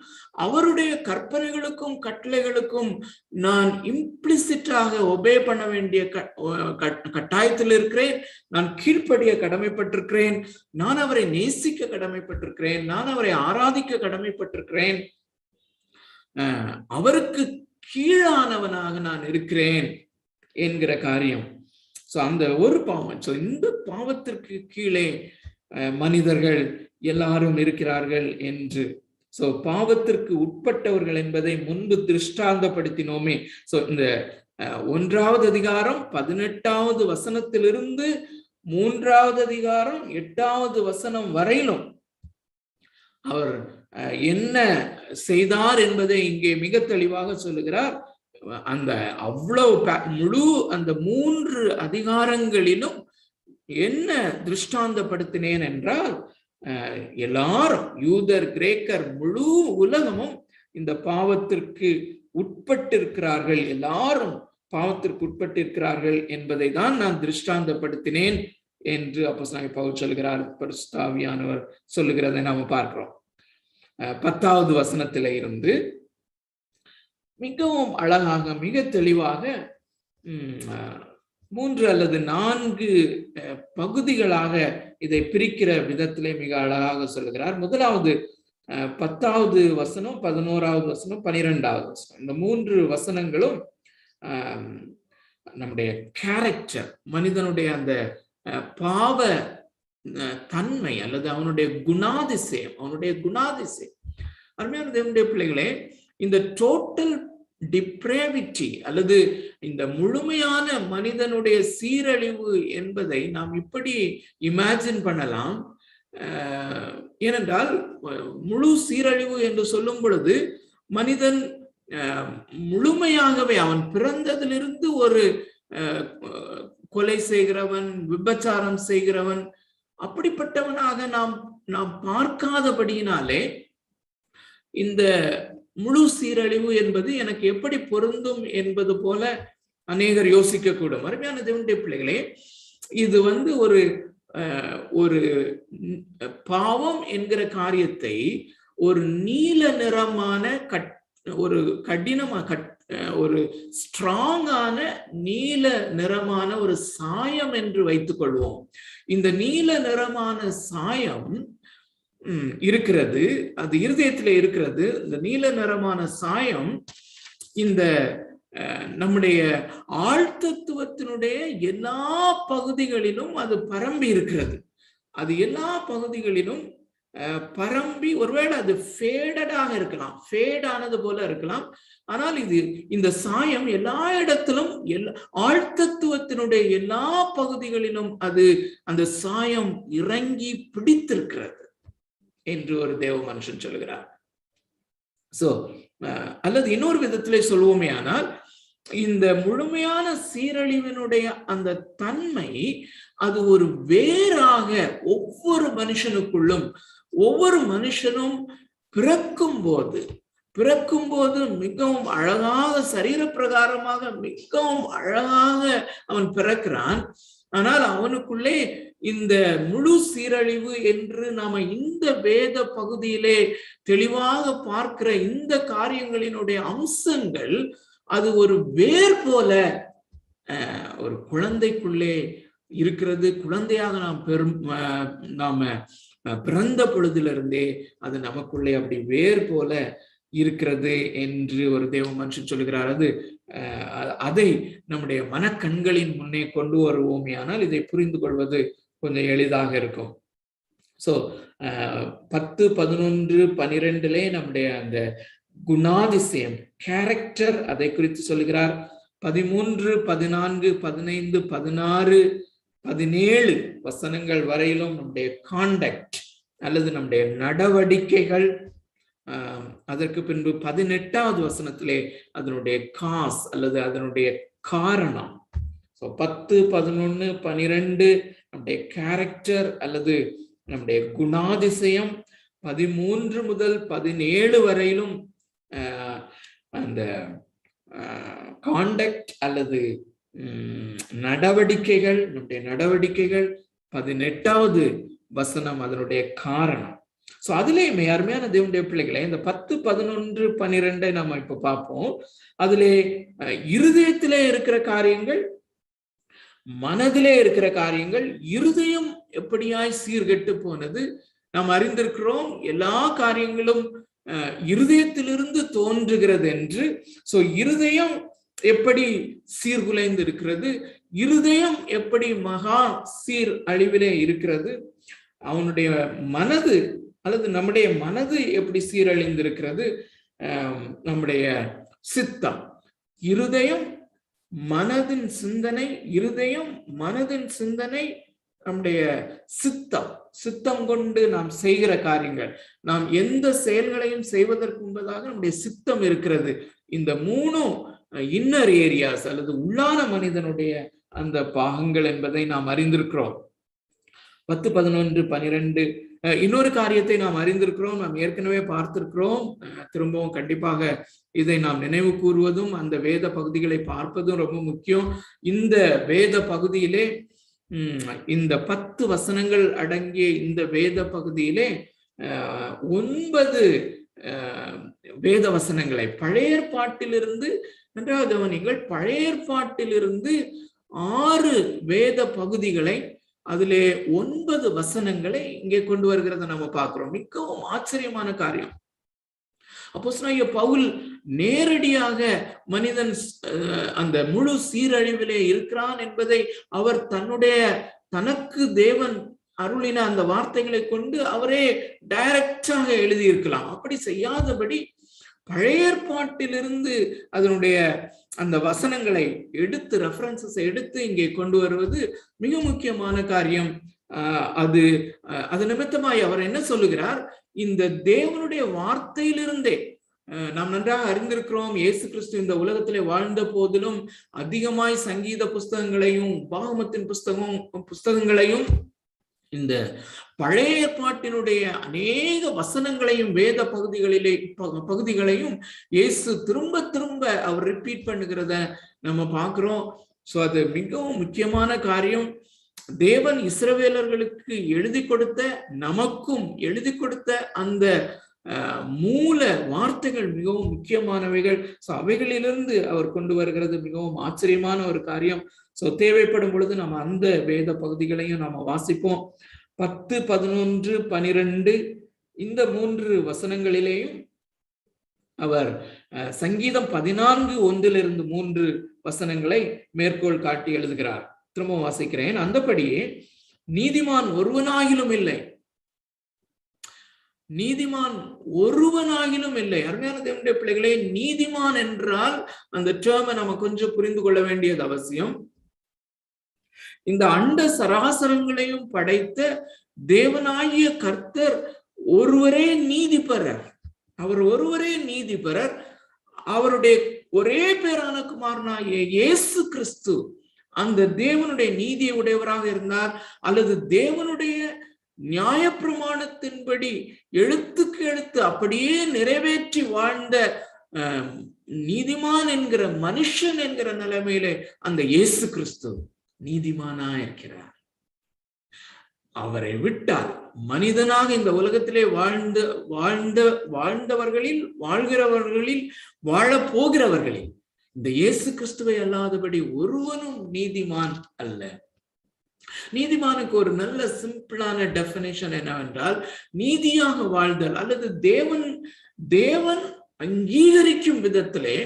[SPEAKER 1] அவருடைய கற்பனைகளுக்கும் கட்டளைகளுக்கும் நான் இம்ப்ளிசிட்டாக ஒபே பண்ண வேண்டிய கட்டாயத்தில் இருக்கிறேன். நான் கீழ்ப்படிய கடமைப்பட்டிருக்கிறேன். நான் அவரை நேசிக்க கடமைப்பட்டிருக்கிறேன். நான் அவரை ஆராதிக்க கடமைப்பட்டிருக்கிறேன். அவருக்கு கீழானவனாக நான் இருக்கிறேன் என்கிற காரியம். அந்த ஒரு பாவம். இந்த பாவத்திற்கு கீழே மனிதர்கள் எல்லாரும் இருக்கிறார்கள் என்று. பாவத்திற்கு உட்பட்டவர்கள் என்பதை முன்பு திருஷ்டாந்தப்படுத்தினோமே. இந்த 1வது அதிகாரம் 18வது வசனத்திலிருந்து 3வது அதிகாரம் 8வது வசனம் வரையிலும் அவர் என்ன செய்தார் என்பதை இங்கே மிக தெளிவாக சொல்லுகிறார். அந்த அவ்வளவு முழு அந்த 3 அதிகாரங்களிலும் என்ன திருஷ்டாந்தப்படுத்தினேன் என்றால், எல்லாரும் யூதர் கிரேக்கர் முழு உலகமும் இந்த பாவத்திற்கு உட்பட்டிருக்கிறார்கள், எல்லாரும் பாவத்திற்கு உட்பட்டிருக்கிறார்கள் என்பதை தான் நான் திருஷ்டாந்தப்படுத்தினேன் என்று அப்போஸ்தலனாகிய பவுல் சொல்கிறார். பரிசுத்த ஆவியானவர் சொல்லுகிறதை நாம பார்க்கிறோம். 10வது வசனத்தில இருந்து மிகவும் அழகாக, மிக தெளிவாக 3 அல்லது 4 பகுதிகளாக இதை பிரிக்கிற விதத்திலே மிக அழகாக சொல்லுகிறார். முதலாவது 10வது வசனம், 11வது வசனம், 12வது வசனம். இந்த 3 வசனங்களும் நம்முடைய கேரக்டர், மனிதனுடைய அந்த பாவ தன்மை அல்லது அவனுடைய குணாதிசயம், அருமையான தேவனுடைய பிள்ளைகளே, இந்த டோட்டல் டிப்ரேவிட்டி அல்லது இந்த முழுமையான மனிதனுடைய சீரழிவு என்பதை நாம் இப்படி இமேஜின் பண்ணலாம். ஏனென்றால் முழு சீரழிவு என்று சொல்லும் பொழுது மனிதன் முழுமையாகவே அவன் பிறந்ததிலிருந்து ஒரு கொலை செய்கிறவன், விபச்சாரம் செய்கிறவன், அப்படிப்பட்டவனாக நாம் பார்க்காதபடியினாலே இந்த முழு சீரழிவு என்பது எனக்கு எப்படி பொருந்தும் என்பது போல அநேகர் யோசிக்க கூடும். அருமையான தேவனுடைய பிள்ளைகளே, இது ஒரு பாவம் என்கிற காரியத்தை ஒரு நீல நிறமான ஒரு ஸ்ட்ராங்கான நீல நிறமான ஒரு சாயம் என்று வைத்துக் கொள்வோம். இந்த நீல நிறமான சாயம் இருக்கிறது, அது இருதயத்திலே இருக்கிறது. இந்த நீல நிறமான சாயம் இந்த நம்முடைய ஆழ்த்தத்துவத்தினுடைய எல்லா பகுதிகளிலும் அது பரம்பி இருக்கிறது. அது எல்லா பகுதிகளிலும் பரம்பி, ஒருவேளை அது ஃபேடடாக இருக்கலாம், ஃபேடானது போல இருக்கலாம். ஆனால் இந்த சாயம் எல்லா இடத்திலும், ஆழ்த்தத்துவத்தினுடைய எல்லா பகுதிகளிலும் அந்த சாயம் இறங்கி பிடித்திருக்கிறது என்று ஒரு தேவ மனுஷன் சொல்கிறார். அல்லது இன்னொரு விதத்திலே சொல்வோமே ஆனால், இந்த முழுமையான சீரழிவினுடைய அந்த தன்மை அது ஒரு வேறாக ஒவ்வொரு மனுஷனுக்குள்ளும், ஒவ்வொரு மனுஷனும் பிறக்கும் போது மிகவும் அழகாக, சரீர பிரகாரமாக மிகவும் அழகாக அவன் பிறக்கிறான். ஆனால் அவனுக்குள்ளே இந்த முழு சீரழிவு என்று நாம இந்த வேத பகுதியிலே தெளிவாக பார்க்கிற இந்த காரியங்களினுடைய அம்சங்கள் அது ஒரு வேர் போல ஒரு குழந்தைக்குள்ளே இருக்கிறது. குழந்தையாக நாம பிறந்த பொழுதிலிருந்தே அது நமக்குள்ளே அப்படி வேர் போல இருக்கிறது என்று ஒரு தேவ மனுஷன் சொல்லுகிறார். அதை நம்முடைய மனக்கண்களின் முன்னே கொண்டு வருவோமே ஆனால் இதை புரிந்து கொள்வது கொஞ்சம் எளிதாக இருக்கும். 10, 11, 12 நம்முடைய அந்த குணாதிசயம், கேரக்டர், அதை குறித்து சொல்லுகிறார். 13, 14, 15, 16, 17 வசனங்கள் வரையிலும் நம்முடைய காண்டக்ட் அல்லது நம்முடைய நடவடிக்கைகள். அதற்கு பின்பு 18வது வசனத்திலே அதனுடைய காஸ் அல்லது அதனுடைய காரணம். 10, 11, 12 நம்முடைய கேரக்டர் அல்லது நம்முடைய குணாதிசயம். 13 முதல் 17 வரையிலும் அந்த காண்டக்ட் அல்லது நடவடிக்கைகள், நம்முடைய நடவடிக்கைகள். 18வது வசனம் அதனுடைய காரணம். அதுலேயுமே அருமையான தேவனுடைய பிள்ளைகளை, இந்த 10, 11, 12 நம்ம இப்ப பார்ப்போம். அதிலே இருதயத்திலே இருக்கிற காரியங்கள், மனதிலே இருக்கிற காரியங்கள், இருதயம் எப்படியாய் சீர்கெட்டு போனது நாம் அறிந்திருக்கிறோம். எல்லா காரியங்களும் இருதயத்திலிருந்து தோன்றுகிறது என்று. இருதயம் எப்படி சீர்குலைந்து இருக்கிறது, இருதயம் எப்படி மகா சீர் அழிவிலே இருக்கிறது, அவனுடைய மனது அல்லது நம்முடைய மனது எப்படி சீரழிந்திருக்கிறது, நம்முடைய சித்தம், இருதயம் மனதின் சிந்தனை, இருதயம் மனதின் சிந்தனை, நம்முடைய சித்தம் கொண்டு நாம் செய்கிற காரியங்கள், நாம் எந்த செயல்களையும் செய்வதற்கு முன்பதாக நம்முடைய சித்தம் இருக்கிறது. இந்த 3 இன்னர் ஏரியாஸ் அல்லது உள்ளான மனிதனுடைய அந்த பாகங்கள் என்பதை நாம் அறிந்திருக்கிறோம். 10, 11, 12 இன்னொரு காரியத்தை நாம் அறிந்திருக்கிறோம், நாம் ஏற்கனவே பார்த்திருக்கிறோம். திரும்பவும் கண்டிப்பாக இதை நாம் நினைவு கூறுவதும் அந்த வேத பகுதிகளை பார்ப்பதும் ரொம்ப முக்கியம். இந்த வேத பகுதியிலே இந்த 10 வசனங்கள் அடங்கிய இந்த வேத பகுதியிலே 9 வேத வசனங்களை பழைய ஏற்பாட்டிலிருந்து, நன்றாக கவனிங்கள், பழைய ஏற்பாட்டிலிருந்து 6 வேத பகுதிகளை, அதிலே 9 வசனங்களை இங்கே கொண்டு வருகிறத நம்ம பார்க்கிறோம். மிகவும் ஆச்சரியமான காரியம். அப்போஸ்தலனாகிய பவுல் நேரடியாக மனிதன் அந்த முழு சீரழிவிலே இருக்கிறான் என்பதை அவர் தனக்கு தேவன் அருளின அந்த வார்த்தைகளை கொண்டு அவரே டைரக்டாக எழுதியிருக்கலாம். அப்படி செய்யாதபடி பழைய ஏற்பாட்டிலிருந்து அதனுடைய அந்த வசனங்களை எடுத்து ரெஃபரன்சஸ் எடுத்து இங்கே கொண்டு வருவது மிக முக்கியமான காரியம். அது நிமித்தமாய் அவர் என்ன சொல்லுகிறார், இந்த தேவனுடைய வார்த்தையிலிருந்தே நாம் நன்றாக அறிந்திருக்கிறோம். இயேசு கிறிஸ்து இந்த உலகத்திலே வாழ்ந்த போதிலும் அதிகமாய் சங்கீத புஸ்தகங்களையும் உபாகமத்தின் புஸ்தகங்களையும் இந்த பழைய ஏற்பாட்டினுடைய அநேக வசனங்களையும் வேத பகுதிகளையும் இயேசு திரும்ப திரும்ப அவர் ரிப்பீட் பண்ணுகிறத நம்ம பார்க்கிறோம். சோ அது மிகவும் முக்கியமான காரியம். தேவன் இஸ்ரவேலர்களுக்கு எழுதி கொடுத்த, நமக்கும் எழுதி கொடுத்த அந்த மூல வார்த்தைகள் மிகவும் முக்கியமானவைகள். சோ அவைகளிலிருந்து அவர் கொண்டு வருகிறது மிகவும் ஆச்சரியமான ஒரு காரியம். சோ தேவைப்படும் பொழுது நம்ம அந்த வேத பகுதிகளையும் நாம வாசிப்போம். 10, 11, 12 இந்த 3 வசனங்களிலேயும் அவர் சங்கீதம் 14:1-3 வசனங்களை மேற்கோள் காட்டி எழுதுகிறார். திரும்ப வாசிக்கிறேன். அந்தபடியே நீதிமான் ஒருவனாகிலும் இல்லை, நீதிமான் ஒருவனாகிலும் இல்லை. அருமையான தேவனுடைய பிள்ளைகளே, நீதிமான் என்றால் அந்த டேர்மை நம்ம கொஞ்சம் புரிந்து கொள்ள வேண்டியது அவசியம். இந்த அண்ட சராசரங்களையும் படைத்த தேவனாகிய கர்த்தர் ஒருவரே நீதிபரர். அவர் ஒருவரே நீதிபரர். அவருடைய ஒரே பேரான குமாரனாகிய இயேசு கிறிஸ்து அந்த தேவனுடைய நீதியை உடையவராக இருந்தார், அல்லது தேவனுடைய நியாயப்பிரமாணத்தின்படி எழுத்துக்கு எழுத்து அப்படியே நிறைவேற்றி வாழ்ந்த நீதிமான் என்கிற மனுஷன் என்கிற நிலைமையிலே அந்த இயேசு கிறிஸ்து நீதிமானா இருக்கிறார். அவரை விட்டால் மனிதனாக இந்த உலகத்திலே வாழ்ந்தவர்களில், வாழ்கிறவர்களில், வாழ போகிறவர்களில் இந்த இயேசு கிறிஸ்துவை அல்லாதபடி ஒருவனும் நீதிமான் அல்ல. நீதிமானுக்கு ஒரு நல்ல சிம்பிளான டெஃபினேஷன் என்னவென்றால், நீதியாக வாழ்தல் அல்லது தேவன் அங்கீகரிக்கும் விதத்திலே,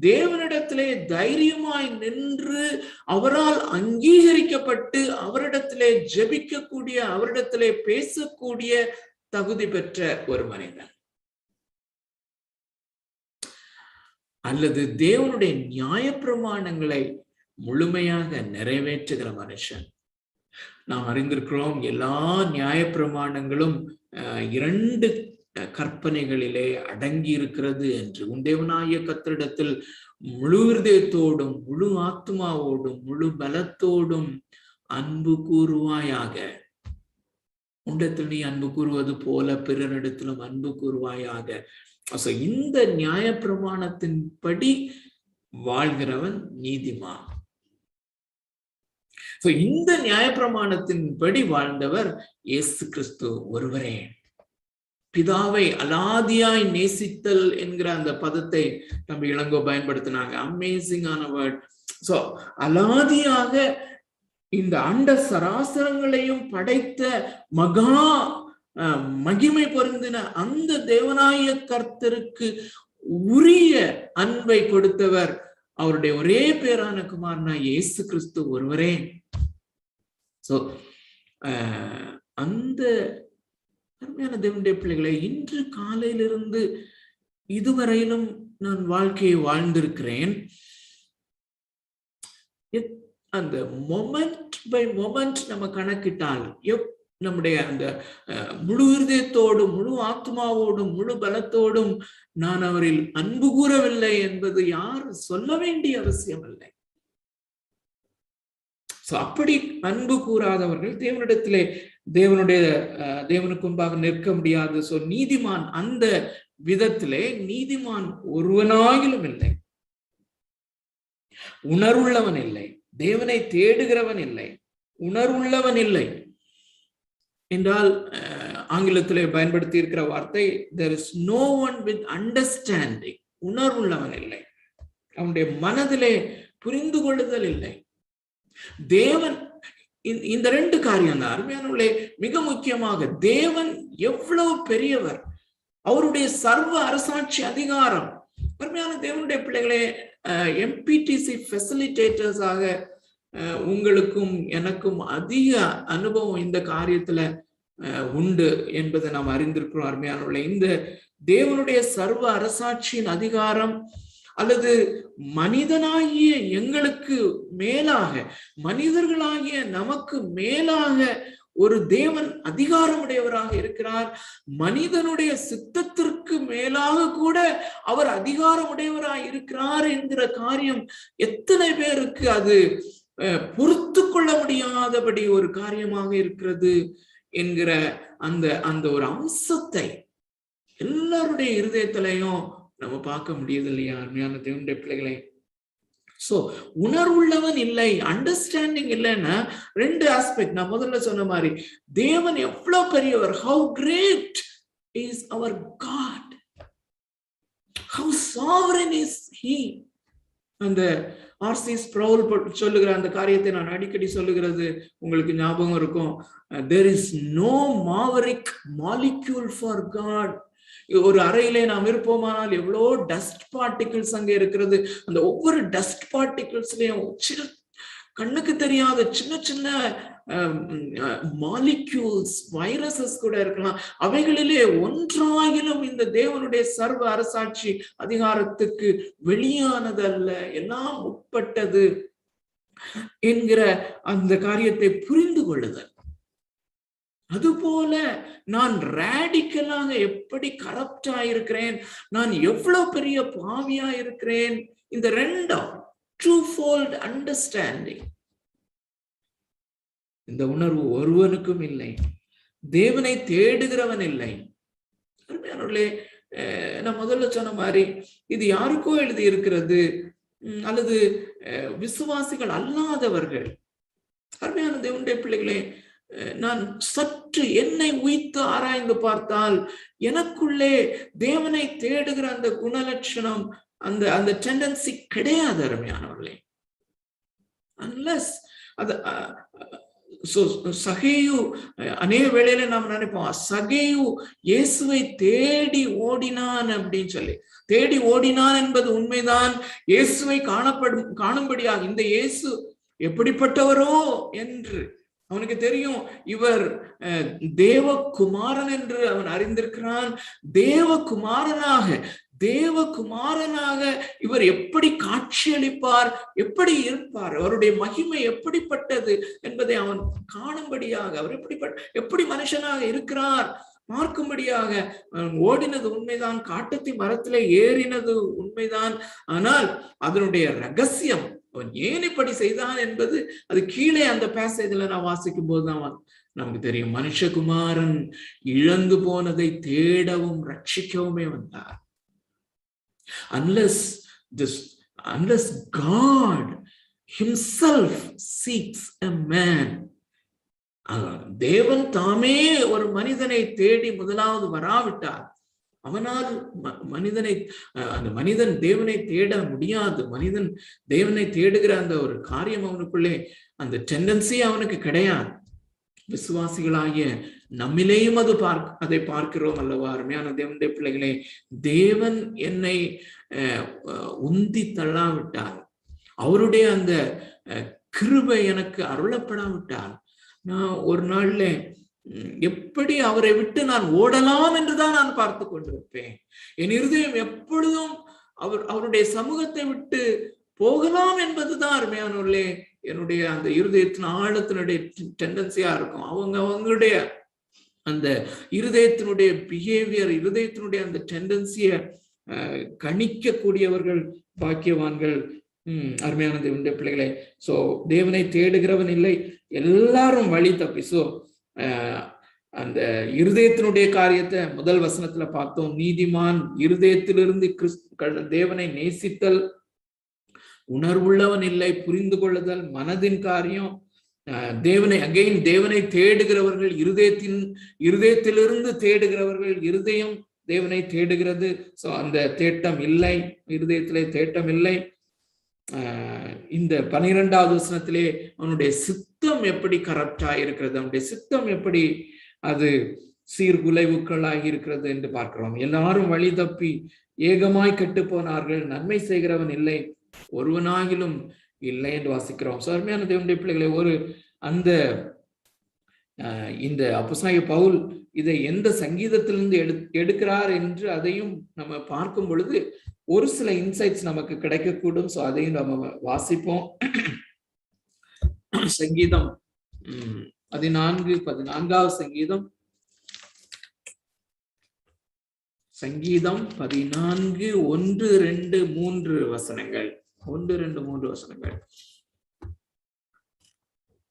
[SPEAKER 1] தேவனிடத்திலே தைரியமாய் நின்று அவரால் அங்கீகரிக்கப்பட்டு அவரிடத்திலே ஜெபிக்கக்கூடிய, அவரிடத்திலே பேசக்கூடிய தகுதி பெற்ற ஒரு மனிதன், அல்லது தேவனுடைய நியாயப்பிரமாணங்களை முழுமையாக நிறைவேற்றுகிற மனுஷன். நாம் அறிந்திருக்கிறோம், எல்லா நியாயப்பிரமாணங்களும் 2 கற்பனைகளிலே அடங்கி இருக்கிறது என்று. உன் தேவனாகிய கர்த்தரிடத்தில் முழு இருதயத்தோடும், முழு ஆத்மாவோடும், முழு பலத்தோடும் அன்பு கூறுவாயாக. உன்னிடத்தில் நீ அன்பு கூறுவது போல பிறரிடத்திலும் அன்பு கூறுவாயாக. இந்த நியாயப்பிரமாணத்தின்படி வாழ்கிறவன் நீதிமான். இந்த நியாயப்பிரமாணத்தின்படி வாழ்ந்தவர் இயேசு கிறிஸ்து ஒருவரே. பிதாவை அலாதியாய் நேசித்தல் என்கிற அந்த பதத்தை நம்ம இளங்கோ பயன்படுத்தினாங்க. அமேசிங்கான வேர்ட். சோ அலாதியாக இந்த அண்ட சராசரங்களையும் படைத்த மகா மகிமை பொருந்தின அந்த தேவனாய கர்த்தருக்கு உரிய அன்பை கொடுத்தவர் அவருடைய ஒரே பேரான குமாரனா இயேசு கிறிஸ்து ஒருவரே. சோ அந்த அருமையான தேவனுடைய பிள்ளைகளை, இன்று காலையிலிருந்து இதுவரையிலும் நான் வாழ்க்கையை வாழ்ந்திருக்கிறேன். அந்த மொமெண்ட் பை மொமெண்ட் நம்ம கணக்கிட்டால் நம்முடைய அந்த முழு இருதயத்தோடும், முழு ஆத்மாவோடும், முழு பலத்தோடும் நான் அவரில் அன்பு கூறவில்லை என்பது யாரும் சொல்ல வேண்டிய அவசியம் இல்லை. அப்படி அன்பு கூறாதவர்கள் தேவனிடத்திலே தேவனுக்கு முன்பாக நிற்க முடியாது. நீதிமான் அந்த விதத்திலே நீதிமான் ஒருவனாகிலும் இல்லை, உணர்வுள்ளவன் இல்லை, தேவனை தேடுகிறவன் இல்லை, உணர்வுள்ளவன் இல்லை என்றால் ஆங்கிலத்திலே பயன்படுத்தி இருக்கிற வார்த்தை there is no one with understanding. உணர்வுள்ளவன் இல்லை, அவனுடைய மனதிலே புரிந்து கொள்ளுதல் இல்லை. தேவன் இந்த 2 காரியம் தான் அருமையானவர்களே. மிக முக்கியமாக தேவன் எவ்வளவு பெரியவர், அவருடைய சர்வ அரசாட்சி அதிகாரம். அருமையான தேவனுடைய பிள்ளைகளே, MPTC ஃபெசிலிட்டேட்டர்ஸாக உங்களுக்கும் எனக்கும் அதிக அனுபவம் இந்த காரியத்துல உண்டு என்பதை நாம் அறிந்திருக்கிறோம். அருமையானவர்களே, இந்த தேவனுடைய சர்வ அரசாட்சியின் அதிகாரம் அல்லது மனிதனாகிய எங்களுக்கு மேலாக, மனிதர்களாகிய நமக்கு மேலாக ஒரு தேவன் அதிகாரமுடையவராக இருக்கிறார். மனிதனுடைய சித்தத்திற்கு மேலாக கூட அவர் அதிகாரமுடையவராக இருக்கிறார் என்கிற காரியம் எத்தனை பேருக்கு அது பொறுத்து கொள்ள முடியாதபடி ஒரு காரியமாக இருக்கிறது என்கிற அந்த ஒரு அம்சத்தை எல்லாருடைய இருதயத்திலையும் நம்ம பார்க்க முடியுது இல்லையா அருமையான தேவனுடைய பிள்ளைகளை? சோ உணர்வுள்ளவன் இல்லை, அண்டர்ஸ்டாண்டிங் இல்லைன்னா ரெண்டு ஆஸ்பெக்ட். நான் முதல்ல சொன்ன மாதிரி தேவன் எவ்வளவு பெரியவர், how great is our God, how sovereign is he. அந்த R.C. Sproul சொல்லுகிற அந்த காரியத்தை நான் அடிக்கடி சொல்லுகிறது உங்களுக்கு ஞாபகம் இருக்கும். there is no maverick molecule for God. ஒரு அறையிலே நாம் இருப்போமானால் எவ்வளோ டஸ்ட் பார்ட்டிகிள்ஸ் அங்கே இருக்கிறது. அந்த ஒவ்வொரு டஸ்ட் பார்ட்டிகிள்ஸ்லயும் கண்ணுக்கு தெரியாத சின்ன சின்ன மாலிக்யூல்ஸ், வைரஸஸ் கூட இருக்கலாம். அவைகளிலே ஒன்றாகிலும் இந்த தேவனுடைய சர்வ அரசாட்சி அதிகாரத்துக்கு வெளியானது அல்ல, எல்லாம் உட்பட்டது என்கிற அந்த காரியத்தை புரிந்து கொள்ளுதல். அதுபோல நான் ரேடிக்கலாக எப்படி கரப்டா இருக்கிறேன், நான் எவ்வளவு பெரிய பாவியா இருக்கிறேன், இந்த ரெண்டும் டூஃபோல்ட் அண்டர்ஸ்டாண்டிங், இந்த உணர்வு ஒருவனுக்கும் இல்லை. தேவனை தேடுகிறவன் இல்லை. அருமையானவர்களே, நான் முதல்ல சொன்ன மாதிரி இது யாருக்கோ எழுதி இருக்கிறது அல்லது விசுவாசிகள் அல்லாதவர்கள். அருமையான தேவனுடைய பிள்ளைகளே, நான் சற்று என்னை உய்த்து ஆராய்ந்து பார்த்தால் எனக்குள்ளே தேவனை தேடுகிற அந்த குணலட்சணம், அந்த டெண்டன்சி கிடையாது அருமையானவர்களே. அன்லஸ் அது சகேயு, அநேக வேளையில நாம் நினைப்போம் சகேயு இயேசுவை தேடி ஓடினான் அப்படின்னு சொல்லி. தேடி ஓடினான் என்பது உண்மைதான். இயேசுவை காணும்படியாக இந்த இயேசு எப்படிப்பட்டவரோ என்று அவனுக்கு தெரியும். இவர் தேவகுமாரன் என்று அவன் அறிந்திருக்கிறான். தேவகுமாரனாக இவர் எப்படி காட்சியளிப்பார், எப்படி இருப்பார், அவருடைய மகிமை எப்படிப்பட்டது என்பதை அவன் காணும்படியாக, அவர் எப்படி மனுஷனாக இருக்கிறார் பார்க்கும்படியாக ஓடினது உண்மைதான். காட்டத்தி மரத்திலே ஏறினது உண்மைதான். ஆனால் அதனுடைய ரகசியம், அவன் ஏன் இப்படி செய்தான் என்பது அது கீழே அந்த பேசேஜ்ல நான் வாசிக்கும் போதுதான் நமக்கு தெரியும். மனுஷகுமாரன் இழந்து போனதை தேடவும் ரட்சிக்கவுமே வந்தார். Unless God himself seeks a man, தேவன் தாமே ஒரு மனிதனை தேடி முதலாவது வராவிட்டார் அவனால் அந்த மனிதன் தேவனை தேட முடியாது. மனிதன் தேவனை தேடுகிற அந்த ஒரு காரியம் அவனுக்குள்ளே, அந்த டெண்டன்சி அவனுக்கு கிடையாது. விசுவாசிகளாகிய நம்மிலேயும் அதை பார்க்கிறோம் அல்லவா அருமையான தேவனுடைய பிள்ளைகளே? தேவன் என்னை உந்தி தள்ளாவிட்டால், அவருடைய அந்த கிருபை எனக்கு அருளப்படாவிட்டால், நான் ஒரு நாள்ல எப்படி அவரை விட்டு நான் ஓடலாம் என்றுதான் நான் பார்த்து கொண்டிருப்பேன். என் இருதயம் எப்பொழுதும் அவருடைய சமூகத்தை விட்டு போகலாம் என்பதுதான் அருமையானவர்களே என்னுடைய அந்த இருதயத்தின் ஆழத்தினுடைய டெண்டன்சியா இருக்கும். அவங்களுடைய அந்த இருதயத்தினுடைய பிஹேவியர், இருதயத்தினுடைய அந்த டெண்டன்சியை கணிக்க கூடியவர்கள் பாக்கியவான்கள். அருமையான தேவனுடைய பிள்ளைகளே, சோ தேவனை தேடுகிறவன் இல்லை, எல்லாரும் வழி தப்பி. சோ அந்த இருதயத்தினுடைய காரியத்தை முதல் வசனத்துல பார்த்தோம். நீதிமான் இருதயத்திலிருந்து தேவனை நேசித்தல், உணர்வுள்ளவன் இல்லை, புரிந்து கொள்ளுதல் மனதின் காரியம். தேவனை தேடுகிறவர்கள் இருதயத்திலிருந்து தேடுகிறவர்கள், இருதயம் தேவனை தேடுகிறது. சோ அந்த தேட்டம் இல்லை, இருதயத்திலே தேட்டம் இல்லை. இந்த 12வது வசனத்திலே அவனுடைய சித்தம் எப்படி கரப்டா இருக்கிறது, அவனுடைய சித்தம் எப்படி அது சீர்குலைவுக்களாகி இருக்கிறது என்று பார்க்கிறோம். எல்லாரும் வழி தப்பி ஏகமாய் கெட்டு போனார்கள், நன்மை செய்கிறவன் இல்லை, ஒருவனாகிலும் இல்லை என்று வாசிக்கிறோம். அருமையான தேவனுடைய பிள்ளைகளை, ஒரு அந்த இந்த அப்போஸ்தலனாகிய பவுல் இதை எந்த சங்கீதத்திலிருந்து எடுக்கிறார் என்று அதையும் நம்ம பார்க்கும் பொழுது ஒரு சில இன்சைட்ஸ் நமக்கு கிடைக்கக்கூடும். ஸோ அதையும் நம்ம வாசிப்போம். சங்கீதம் 14 சங்கீதம் 14 1, 2, 3 வசனங்கள். 1, 2, 3 வசனங்கள்.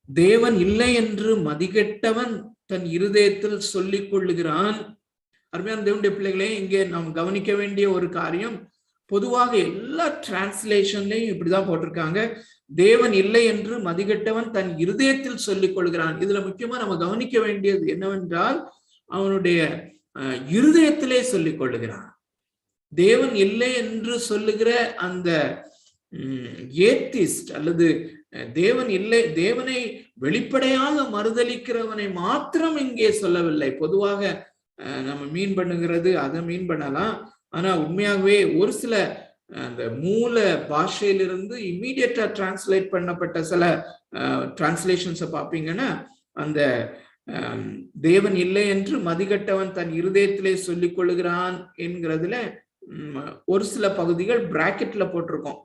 [SPEAKER 1] தேவன் இல்லை என்று மதிகெட்டவன் தன் இருதயத்தில் சொல்லிக் கொள்ளுகிறான். அருமையான தேவனுடைய பிள்ளைகளே, இங்கே நாம் கவனிக்க வேண்டிய ஒரு காரியம், பொதுவாக எல்லா டிரான்ஸ்லேஷன்லையும் இப்படிதான் போட்டிருக்காங்க, தேவன் இல்லை என்று மதிகெட்டவன் தன் இருதயத்தில் சொல்லிக் கொள்கிறான். இதுல முக்கியமா நம்ம கவனிக்க வேண்டியது என்னவென்றால், அவனுடைய இருதயத்திலே சொல்லிக் கொள்ளுகிறான். தேவன் இல்லை என்று சொல்லுகிற அந்த ஏத்திஸ்ட் அல்லது தேவன் இல்லை, தேவனை வெளிப்படையாக மறுதலிக்கிறவனை மாத்திரம் இங்கே சொல்லவில்லை. பொதுவாக நம்ம மீன் பண்ணுகிறது அதை மீன் பண்ணலாம். ஆனா உண்மையாகவே ஒரு சில அந்த மூல பாஷையிலிருந்து இம்மீடியட்டா டிரான்ஸ்லேட் பண்ணப்பட்ட சில டிரான்ஸ்லேஷன்ஸை பார்ப்பீங்கன்னா, அந்த தேவன் இல்லை என்று மதிகட்டவன் தன் இருதயத்திலே சொல்லிக் கொள்ளுகிறான் என்கிறதுல ஒரு சில பகுதிகள் பிராக்கெட்ல போட்டிருக்கோம்.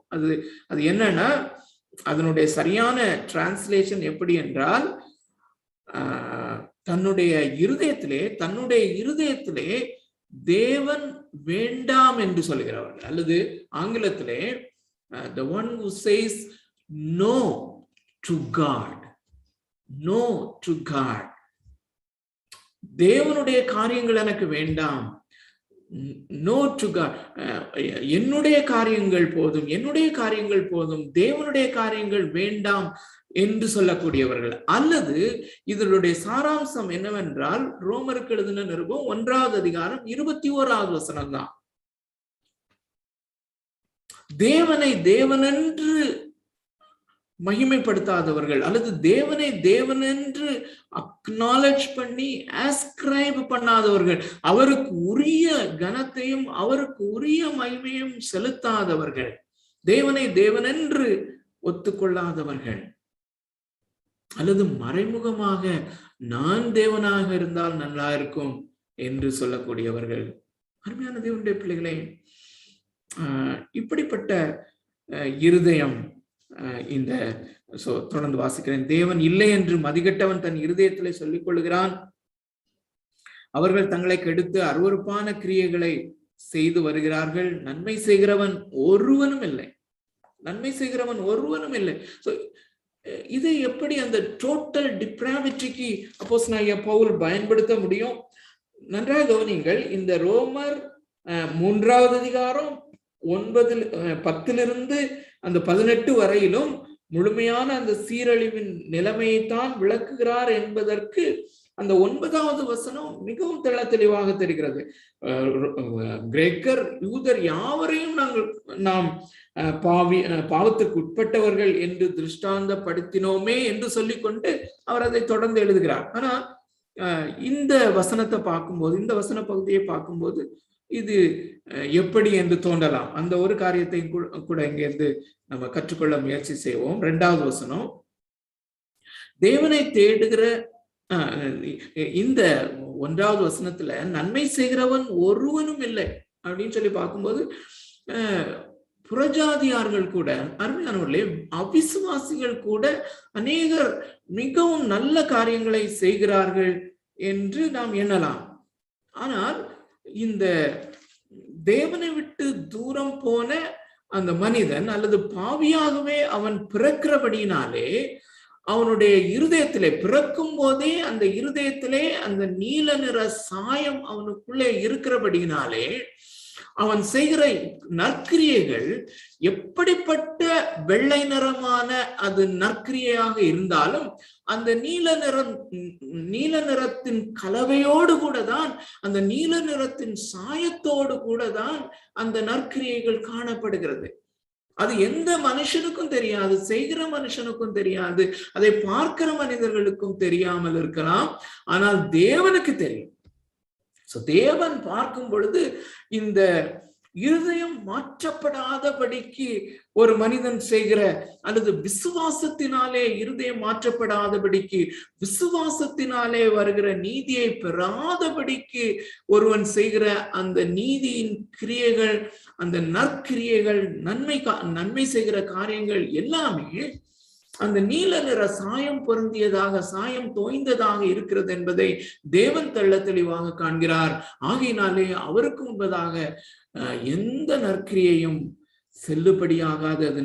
[SPEAKER 1] அது என்னன்னா, அதனுடைய சரியான டிரான்ஸ்லேஷன் எப்படி என்றால், தன்னுடைய இருதயத்திலே தேவன் வேண்டாம் என்று சொல்லுகிறவர்கள், அல்லது ஆங்கிலத்திலே the one who says no to God, no to God, தேவனுடைய காரியங்கள் எனக்கு வேண்டாம், நோ டு காட், என்னுடைய காரியங்கள் போதும், தேவனுடைய காரியங்கள் வேண்டாம் என்று சொல்லக்கூடியவர்கள். அல்லது இதனுடைய சாராம்சம் என்னவென்றால், ரோமருக்கு எழுதின நிருபம் 1வது அதிகாரம் 21வது வசனம் தான். தேவனை தேவனென்று மகிமைப்படுத்தாதவர்கள், அல்லது தேவனை தேவனென்று அக்னாலஜ் பண்ணி ஆஸ்கிரைப் பண்ணாதவர்கள், அவருக்கு உரிய கனத்தையும் அவருக்கு உரிய மகிமையும் செலுத்தாதவர்கள், தேவனை தேவனென்று ஒத்துக்கொள்ளாதவர்கள், அல்லது மறைமுகமாக நான் தேவனாக இருந்தால் நல்லா இருக்கும் என்று சொல்லக்கூடியவர்கள். அருமையான தேவனுடைய பிள்ளைகளே, இப்படிப்பட்ட இருதயம் இந்த தொடர்ந்து வாசிக்கிறேன். தேவன் இல்லை என்று மதிகெட்டவன் தன் இருதயத்திலே சொல்லிக் கொள்ளுகிறான். அவர்கள் தங்களை கெடுத்து அருவருப்பான கிரியைகளை செய்து வருகிறார்கள். நன்மை செய்கிறவன் ஒருவனும் இல்லை. இதை எப்படி அந்த டோட்டல் டிப்ராவிட்டிக்கு அப்போஸ்தலனாகிய பவுல் பயன்படுத்த முடியும்? நன்றாக கவனியுங்கள். இந்த ரோமர் 3வது அதிகாரம் 10 அந்த 18 வரையிலும் முழுமையான அந்த சீரழிவின் நிலைமையைத்தான் விளக்குகிறார் என்பதற்கு அந்த 9வது வசனம் மிகவும் தெளிவாக தெரிகிறது. கிரேக்கர் யூதர் யாவரையும் நாம் பாவத்துக்கு உட்பட்டவர்கள் என்று திருஷ்டாந்தப்படுத்தினோமே என்று சொல்லிக்கொண்டு அவர் அதை தொடர்ந்து எழுதுகிறார். ஆனா இந்த வசனத்தை பார்க்கும்போது, இந்த வசன பகுதியை பார்க்கும்போது இது எப்படி என்று தோன்றலாம். அந்த ஒரு காரியத்தை கூட இங்கிருந்து நம்ம கற்றுக்கொள்ள முயற்சி செய்வோம். 2வது வசனம், தேவனை தேடுகிற இந்த 1வது வசனத்துல நன்மை செய்கிறவன் ஒருவனும் இல்லை அப்படின்னு சொல்லி பார்க்கும்போது, புறஜாதியார்கள் கூட, அருமையானவர்களே, அவிசுவாசிகள் கூட அநேகர் மிகவும் நல்ல காரியங்களை செய்கிறார்கள் என்று நாம் எண்ணலாம். ஆனால் இந்த தேவனை விட்டு தூரம் போன அந்த மனிதன் அல்லது பாவியாகவே அவன் பிறக்கிறபடினாலே, அவனுடைய இருதயத்திலே பிறக்கும் போதே அந்த இருதயத்திலே அந்த நீல நிற சாயம் அவனுக்குள்ளே இருக்கிறபடினாலே, அவன் செய்கிற நற்கிரியைகள் எப்படிப்பட்ட வெள்ளை நிறமான அது நற்கிரியையாக இருந்தாலும் அந்த நீல நிறத்தின் கலவையோடு கூட தான், அந்த நீல நிறத்தின் சாயத்தோடு கூட தான் அந்த நற்கிரியைகள் காணப்படுகிறது. அது எந்த மனுஷனுக்கும் தெரியாது, செய்கிற மனுஷனுக்கும் தெரியாது, அதை பார்க்கிற மனிதர்களுக்கும் தெரியாமல் இருக்கலாம், ஆனால் தேவனுக்கு தெரியும். தேவன் பார்க்கும் பொழுது இந்த இருதயம் மாற்றப்படாதபடிக்கு ஒரு மனிதன் செய்கிற, அல்லது விசுவாசத்தினாலே இருதயம் மாற்றப்படாதபடிக்கு, விசுவாசத்தினாலே வருகிற நீதியை பெறாதபடிக்கு ஒருவன் செய்கிற அந்த நீதியின் கிரியைகள், அந்த நற்கிரியைகள், நன்மை செய்கிற காரியங்கள் எல்லாமே அந்த நீல நிற சாயம் பொருந்தியதாக, சாயம் தோய்ந்ததாக இருக்கிறது என்பதை தேவன் தெள்ள தெளிவாக காண்கிறார். ஆகையினாலே அவருக்கு முன்பதாக எந்த நற்கிரியையும் செல்லுபடியாகாது, அது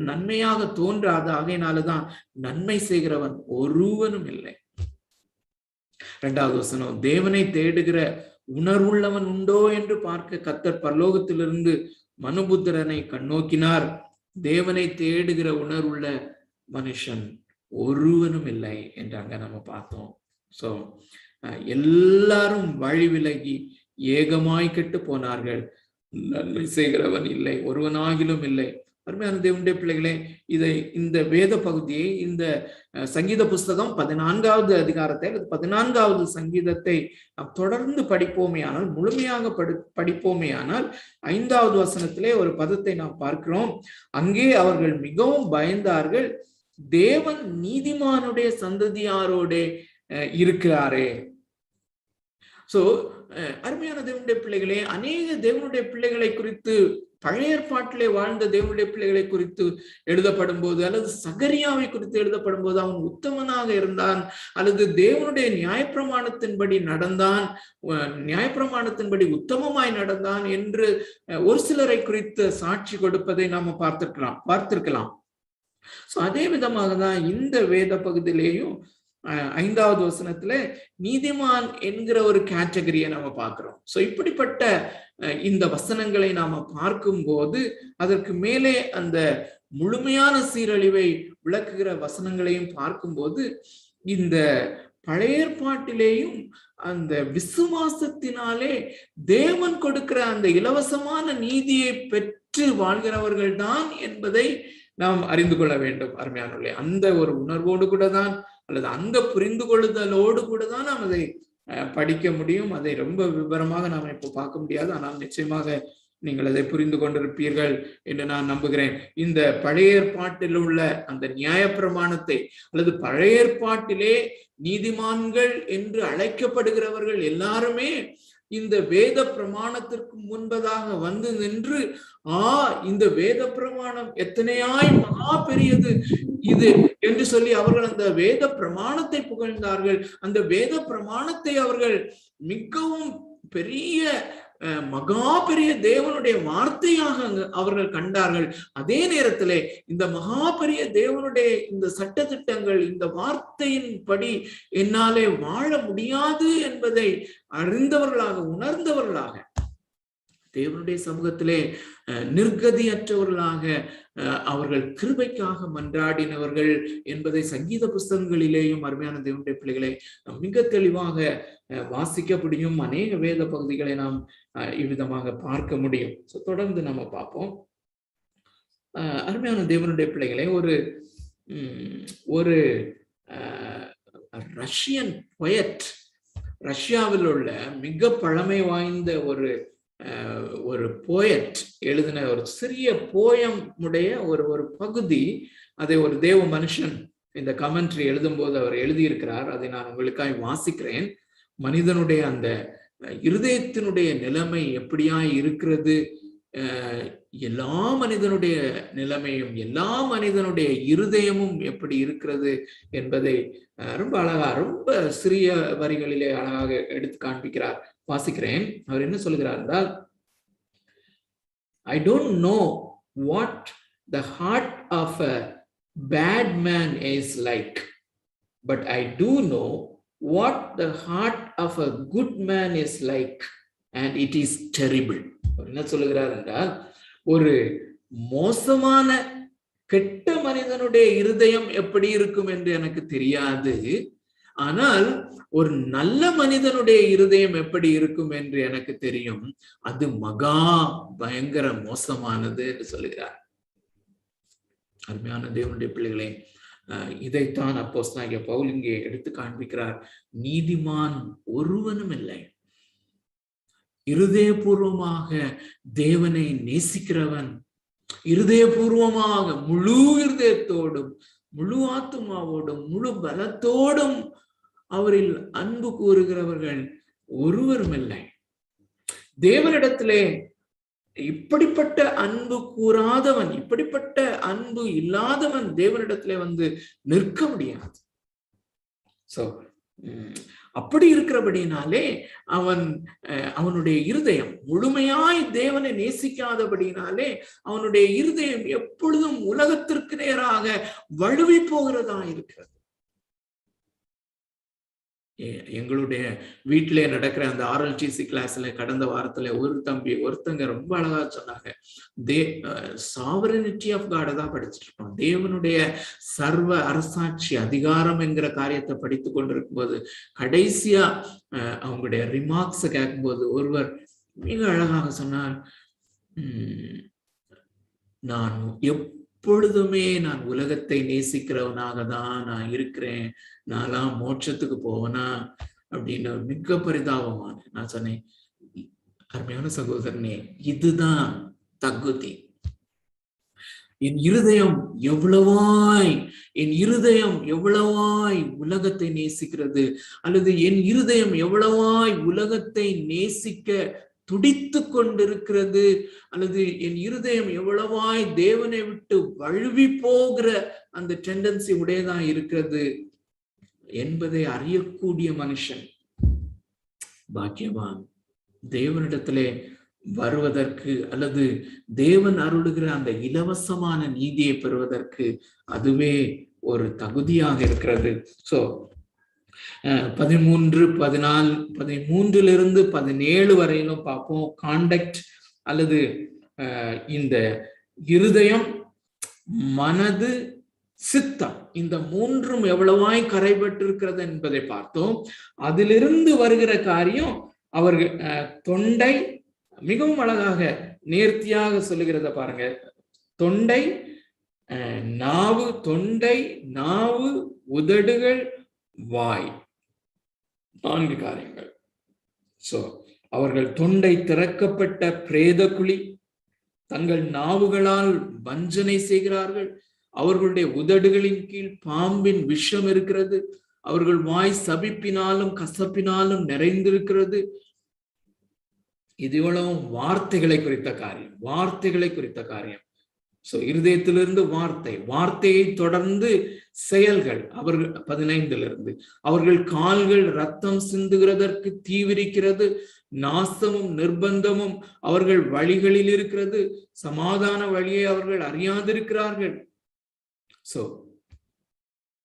[SPEAKER 1] நன்மையாக தோன்றாது. ஆகையினாலதான் நன்மை செய்கிறவன் ஒருவனும் இல்லை. 2வது வசனம், தேவனை தேடுகிற உணர்வுள்ளவன் உண்டோ என்று பார்க்க கர்த்தர் பரலோகத்திலிருந்து மனுபுத்திரனை கண்ணோக்கினார். தேவனை தேடுகிற உணர்வுள்ள மனுஷன் ஒருவனும் இல்லை என்று அங்க நம்ம பார்த்தோம். சோ எல்லாரும் வழி விலகி ஏகமாய் கெட்டு போனார்கள், நன்மை செய்கிறவன் இல்லை, ஒருவனாகிலும் இல்லை. அருமையான தேவனுடைய பிள்ளைகளே, இந்த வேத பகுதியை, இந்த சங்கீத புஸ்தகம் 14வது அதிகாரத்தை அல்லது 14வது சங்கீதத்தை நாம் தொடர்ந்து படிப்போமே ஆனால், முழுமையாக படிப்போமே ஆனால், 5வது வசனத்திலே ஒரு பதத்தை நாம் பார்க்கிறோம். அங்கே அவர்கள் மிகவும் பயந்தார்கள், தேவன் நீதிமானுடைய சந்ததியாரோட இருக்கிறாரே. சோ அருமையான தேவனுடைய பிள்ளைகளே, அநேக தேவனுடைய பிள்ளைகளை குறித்து, பழைய ஏற்பாட்டிலே வாழ்ந்த தேவனுடைய பிள்ளைகளை குறித்து எழுதப்படும் போது, அல்லது சகரியாவை குறித்து எழுதப்படும் போது, அவன் உத்தமனாக இருந்தான், அல்லது தேவனுடைய நியாயப்பிரமாணத்தின்படி நடந்தான், நியாயப்பிரமாணத்தின்படி உத்தமமாய் நடந்தான் என்று ஒரு சிலரை குறித்து சாட்சி கொடுப்பதை நாம பார்த்திருக்கலாம். சோ அதே விதமாக தான் இந்த வேத பகுதியிலேயும் 5வது வசனத்துல நீதிமான் என்கிற ஒரு கேட்டகரியை நாம பார்க்கிறோம். சோ இப்படிப்பட்ட இந்த வசனங்களை நாம பார்க்கும் போது, அதற்கு மேலே அந்த முழுமையான சீரழிவை விளக்குகிற வசனங்களையும் பார்க்கும்போது, இந்த பழைய ஏற்பாட்டிலேயும் அந்த விசுவாசத்தினாலே தேவன் கொடுக்கிற அந்த இலவசமான நீதியை பெற்று வாழ்கிறவர்கள் தான் என்பதை நாம் அறிந்து கொள்ள வேண்டும். அருமையானவர்களே, அந்த ஒரு உணர்வோடு கூட தான், அல்லது அந்த புரிந்து கொள்ளுதலோடு கூட தான் நாம் அதை படிக்க முடியும். அதை ரொம்ப விவரமாக நாம் இப்போ பார்க்க முடியாது, ஆனால் நிச்சயமாக நீங்கள் அதை புரிந்து கொண்டிருப்பீர்கள் என்று நான் நம்புகிறேன். இந்த பழைய ஏற்பாட்டில் உள்ள அந்த நியாயப்பிரமாணத்தை, அல்லது பழைய ஏற்பாட்டிலே நீதிமான்கள் என்று அழைக்கப்படுகிறவர்கள் எல்லாருமே இந்த வேத பிரமாணத்திற்கு முன்பதாக வந்து நின்று, இந்த வேத பிரமாணம் எத்தனையாய் மகா பெரியது இது என்று சொல்லி அவர்கள் அந்த வேத பிரமாணத்தை புகழ்ந்தார்கள். அந்த வேத பிரமாணத்தை அவர்கள் மிகவும் பெரிய மகா பெரிய தேவனுடைய வார்த்தையாக அவர்கள் கண்டார்கள். அதே நேரத்திலே இந்த மகா பெரிய தேவனுடைய இந்த சட்ட திட்டங்கள், இந்த வார்த்தையின் படி என்னாலே வாழ முடியாது என்பதை அறிந்தவர்களாக, உணர்ந்தவர்களாக, தேவனுடைய சமூகத்திலே நிர்கதியற்றவர்களாக அவர்கள் கிருபைக்காக மன்றாடினவர்கள் என்பதை சங்கீத புஸ்தகங்களிலேயும் அருமையான தேவனுடைய பிள்ளைகளை மிக தெளிவாக வாசிக்க முடியும். அநேக வேத பகுதிகளை நாம் இவ்விதமாக பார்க்க முடியும். தொடர்ந்து நம்ம பார்ப்போம். அருமையான தேவனுடைய பிள்ளைகளை, ஒரு ரஷ்யன் பொயட், ரஷ்யாவில் உள்ள மிக பழமை வாய்ந்த ஒரு போயட் எழுதின ஒரு சிறிய போயம் உடைய ஒரு பகுதி, அதை ஒரு தேவ மனுஷன் இந்த கமெண்ட்ரி எழுதும் போது அவர் எழுதியிருக்கிறார். அதை நான் உங்களுக்காக வாசிக்கிறேன். மனிதனுடைய அந்த இருதயத்தினுடைய நிலைமை எப்படியா இருக்கிறது, எல்லா மனிதனுடைய நிலைமையும், எல்லா மனிதனுடைய இருதயமும் எப்படி இருக்கிறது என்பதை ரொம்ப அழகா, ரொம்ப சிறிய வரிகளிலே அழகாக எடுத்து காண்பிக்கிறார். வாசிக்கிறேன். அவர் என்ன சொல்கிறார் என்றால், I don't know what the heart of a bad man is like, but I do know what the heart of a good man is like, and it is terrible. என்ன சொல்லுகிறார் என்றால், ஒரு மோசமான கெட்ட மனிதனுடைய இருதயம் எப்படி இருக்கும் என்று எனக்கு தெரியாது, ஆனால் ஒரு நல்ல மனிதனுடைய இருதயம் எப்படி இருக்கும் என்று எனக்கு தெரியும். அது மகா பயங்கர மோசமானது என்று சொல்லுகிறார். அருமையான தேவனுடைய பிள்ளைகளே, இதைத்தான் அப்போஸ்தலனாகிய பவுல் இங்கே எடுத்து காண்பிக்கிறார். நீதிமான் ஒருவனும் இல்லை. இருதயபூர்வமாக தேவனை நேசிக்கிறவன், இருதயபூர்வமாக முழு இருதயத்தோடும் முழு ஆத்துமாவோடும் முழு பலத்தோடும் அவரில் அன்பு கூறுகிறவர்கள் ஒருவரும் இல்லை. தேவனிடத்திலே இப்படிப்பட்ட அன்பு கூறாதவன், இப்படிப்பட்ட அன்பு இல்லாதவன் தேவனிடத்திலே வந்து நிற்க முடியாது. சோ அப்படி இருக்கிறபடினாலே அவனுடைய இருதயம் முழுமையாய் தேவனை நேசிக்காதபடினாலே அவனுடைய இருதயம் எப்பொழுதும் உலகத்திற்கு நேராக வழுவி போகிறதா இருக்கிறது. எங்களுடைய வீட்டிலே நடக்கிற அந்த RLTC கிளாஸ்ல கடந்த வாரத்துல ஒருத்தங்க ரொம்ப அழகா சொன்னாங்க, சாவரனிட்டி ஆஃப் காட் தான் படிச்சுட்டு இருக்கோம். தேவனுடைய சர்வ அரசாட்சி அதிகாரம் என்கிற காரியத்தை படித்து கொண்டிருக்கும் போது கடைசியா அவங்களுடைய ரிமார்க்ஸ் கேட்கும்போது ஒருவர் மிக அழகாக சொன்னார், நான் எப்பொழுதுமே நான் உலகத்தை நேசிக்கிறவனாக தான் நான் இருக்கிறேன், நான்லாம் மோட்சத்துக்கு போவனா அப்படின்னு மிக பரிதாபமான. நான் சொன்னேன், அருமையான சகோதரனே, இதுதான் தகுதி. என் இருதயம் எவ்வளவாய் உலகத்தை நேசிக்கிறது, அல்லது என் இருதயம் எவ்வளவாய் உலகத்தை நேசிக்க துடித்து கொண்டிருக்கிறது, அல்லது என் இருதயம் எவ்வளவாய் தேவனை விட்டு வழுவி போகிற அந்த டெண்டன்சி உடையதான் இருக்கிறது என்பதை அறியக்கூடிய மனுஷன் பாக்கியவான். தேவனிடத்திலே வருவதற்கு அல்லது தேவன் அருளுகிற அந்த இலவசமான நீதியை பெறுவதற்கு அதுவே ஒரு தகுதியாக இருக்கிறது. சோ 13, 14, 13 17 வரையிலும் பார்ப்போம். காண்டக்ட் அல்லது இந்த இருதயம், மனது, சித்தம், இந்த மூன்றும் எவ்வளவாய் கரைபட்டிருக்கிறது என்பதை பார்த்தோம். அதிலிருந்து வருகிற காரியம் அவர்கள் தொண்டை மிகவும் அழகாக நேர்த்தியாக சொல்லுகிறத பாருங்க. தொண்டை, நாவு, உதடுகள், வாய், 4 காரியங்கள். சோ அவர்கள் தொண்டை திறக்கப்பட்ட பிரேத குழி, தங்கள் நாவுகளால் வஞ்சனை செய்கிறார்கள், அவர்களுடைய உதடுகளின் கீழ் பாம்பின் விஷம் இருக்கிறது, அவர்கள் வாய் சபிப்பினாலும் கசப்பினாலும் நிறைந்திருக்கிறது. இது இவ்வளவு வார்த்தைகளை குறித்த காரியம். சோ இருதயத்திலிருந்து வார்த்தையை தொடர்ந்து செயல்கள். அவர்கள் 15 அவர்கள் கால்கள் ரத்தம் சிந்துகிறதற்கு தீவிரிக்கிறது, நாசமும் நிர்பந்தமும் அவர்கள் வழிகளில் இருக்கிறது, சமாதான வழியை அவர்கள் அறியாதிருக்கிறார்கள். சோ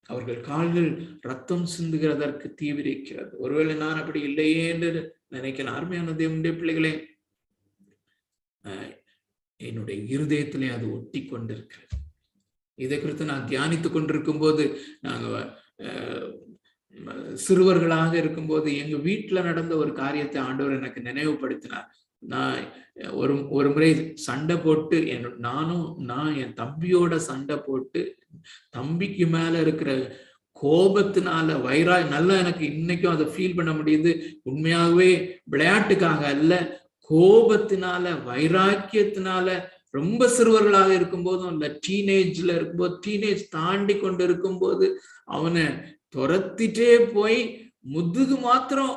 [SPEAKER 1] அவர்கள் கால்கள் ரத்தம் சிந்துகிறதற்கு தீவிரிக்கிறது. ஒருவேளை நான் அப்படி இல்லையே என்று நினைக்கிறேன். அருமையான தேவனுடைய பிள்ளைகளே, என்னுடைய இருதயத்திலே அது ஒட்டி கொண்டிருக்கிறது. இதை குறித்து நான் தியானித்துக் கொண்டிருக்கும் போது, நாங்க சிறுவர்களாக இருக்கும்போது எங்க வீட்டுல நடந்த ஒரு காரியத்தை ஆண்டவர் எனக்கு நினைவுபடுத்தினார். நான் ஒரு முறை சண்டை போட்டு நான் என் தம்பியோட சண்டை போட்டு, தம்பிக்கு மேல இருக்கிற கோபத்தினால நல்லா எனக்கு இன்னைக்கும் அதை ஃபீல் பண்ண முடியுது. உண்மையாகவே விளையாட்டுக்காக அல்ல, கோபத்தினால வைராக்கியத்தினால, ரொம்ப சிறுவர்களாக இருக்கும்போதும் இல்ல, டீனேஜ்ல இருக்கும்போது, டீனேஜ் தாண்டி கொண்டு இருக்கும்போது அவனை துரத்திட்டே போய் முதுகு மாத்திரம்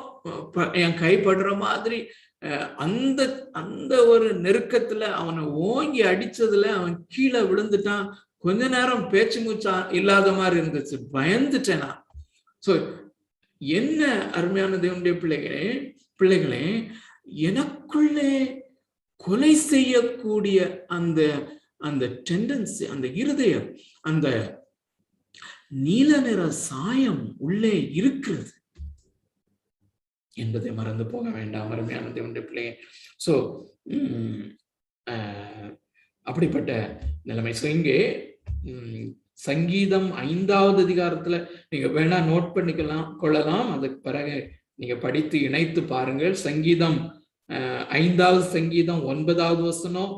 [SPEAKER 1] என் கைப்படுற மாதிரி அந்த ஒரு நெருக்கத்துல அவனை ஓங்கி அடிச்சதுல அவன் கீழே விழுந்துட்டான். கொஞ்ச நேரம் பேச்சு மூச்சா இல்லாத மாதிரி இருந்துச்சு, பயந்துட்டேன் நான். சோ என்ன அருமையான தேவனுடைய பிள்ளைகளே, எனக்குள்ளே கொலை செய்யக்கூடிய அந்த டெண்டன்சி, அந்த இருதயம், அந்த நீல நிற சாயம் உள்ளே இருக்கிறது என்பதை மறந்து போக வேண்டாம் அருமையான தேவனுடைய பிள்ளையே. சோ அப்படிப்பட்ட நிலைமை. சோ இங்கே சங்கீதம் 5வது அதிகாரத்துல நீங்க வேணா நோட் கொள்ளலாம். அதுக்கு பிறகு நீங்க படித்து இணைத்து பாருங்கள். சங்கீதம் 5வது சங்கீதம் 9வது வசனம்,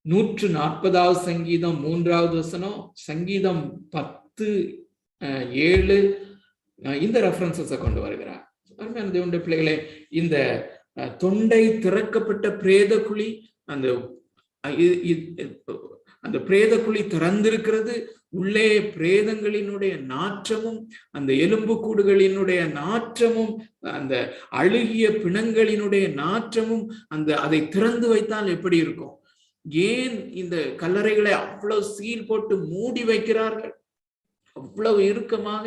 [SPEAKER 1] 140வது சங்கீதம் 3வது வசனம், சங்கீதம் 10:7 இந்த ரெஃபரன்சஸை கொண்டு வருகிறார். அருமையான தேவனுடைய பிள்ளைகளே, இந்த தொண்டை திறக்கப்பட்ட பிரேத குழி, அந்த அந்த பிரேத குழி திறந்திருக்கிறது. உள்ளே பிரேதங்களினுடைய நாற்றமும் அந்த எலும்பு கூடுகளினுடைய நாற்றமும் அந்த அழுகிய பிணங்களினுடைய நாற்றமும் அதை திறந்து வைத்தால் எப்படி இருக்கும்? ஏன் இந்த கல்லறைகளை அவ்வளவு சீல் போட்டு மூடி வைக்கிறார்கள்? அவ்வளவு இறுக்கமாக,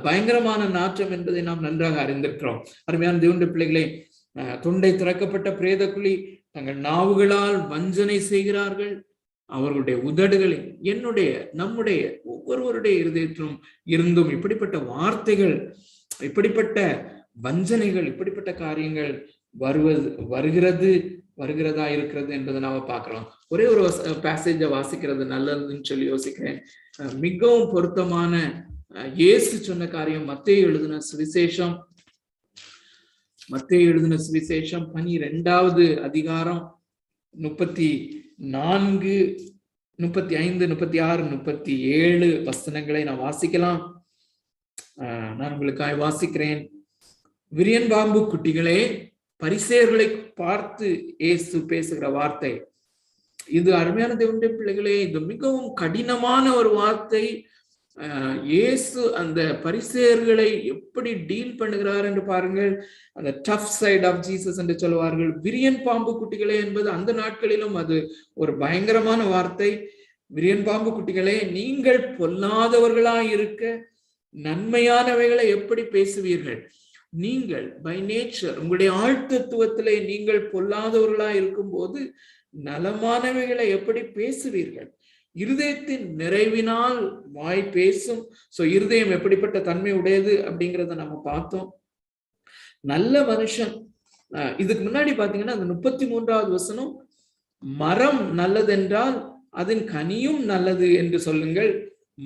[SPEAKER 1] பயங்கரமான நாற்றம் என்பதை நாம் நன்றாக அறிந்திருக்கிறோம். அருமையான தேவனுடைய பிள்ளைகளே, தொண்டை திறக்கப்பட்ட பிரேத குழி, தங்கள் நாவுகளால் வஞ்சனை செய்கிறார்கள். அவர்களுடைய உதடுகளில் நம்முடைய ஒவ்வொருவருடைய இருதயத்திலும் இருந்தும் இப்படிப்பட்ட வார்த்தைகள், இப்படிப்பட்ட வஞ்சனைகள், இப்படிப்பட்ட காரியங்கள் வருகிறதா இருக்கிறது என்பதை நாம பார்க்கலாம். ஒரே ஒரு பேசேஜை வாசிக்கிறது நல்லதுன்னு சொல்லி யோசிக்கிறேன். மிகவும் பொருத்தமான இயேசு சொன்ன காரியம் மத்தேயு எழுதின சுவிசேஷம் 12வது அதிகாரம் 34, 35, 36, 37 வசனங்களை நான் வாசிக்கலாம். நான் உங்களுக்காக வாசிக்கிறேன். விரியன் பாம்பு குட்டிகளே, பரிசேயர்களை பார்த்து இயேசு பேசுகிற வார்த்தை இது. அருமையான தேவனுடைய பிள்ளைகளே, இது மிகவும் கடினமான ஒரு வார்த்தை. இயேசு அந்த பரிசேயர்களை எப்படி டீல் பண்ணுகிறார் என்று பாருங்கள். அந்த டஃப் சைட் ஆஃப் ஜீசஸ் என்று சொல்வார்கள். விரியன் பாம்பு குட்டிகளே என்பது அந்த நாட்களிலும் அது ஒரு பயங்கரமான வார்த்தை. விரியன் பாம்பு குட்டிகளே, நீங்கள் பொல்லாதவர்களாய் இருக்க நன்மையானவைகளை எப்படி பேசுவீர்கள்? நீங்கள் பை நேச்சர், உங்களுடைய ஆழ்த்தத்துவத்திலே நீங்கள் பொல்லாதவர்களாய் இருக்கும் போது நலமானவைகளை எப்படி பேசுவீர்கள்? இருதயத்தின் நிறைவினால் வாய் பேசும். சோ இருதயம் எப்படிப்பட்ட தன்மை உடையது அப்படிங்கிறத நம்ம பார்த்தோம். நல்ல மனுஷன், இதுக்கு முன்னாடி பாத்தீங்கன்னா அந்த 33வது வசனம், மரம் நல்லதென்றால் அதன் கனியும் நல்லது என்று சொல்லுங்கள்,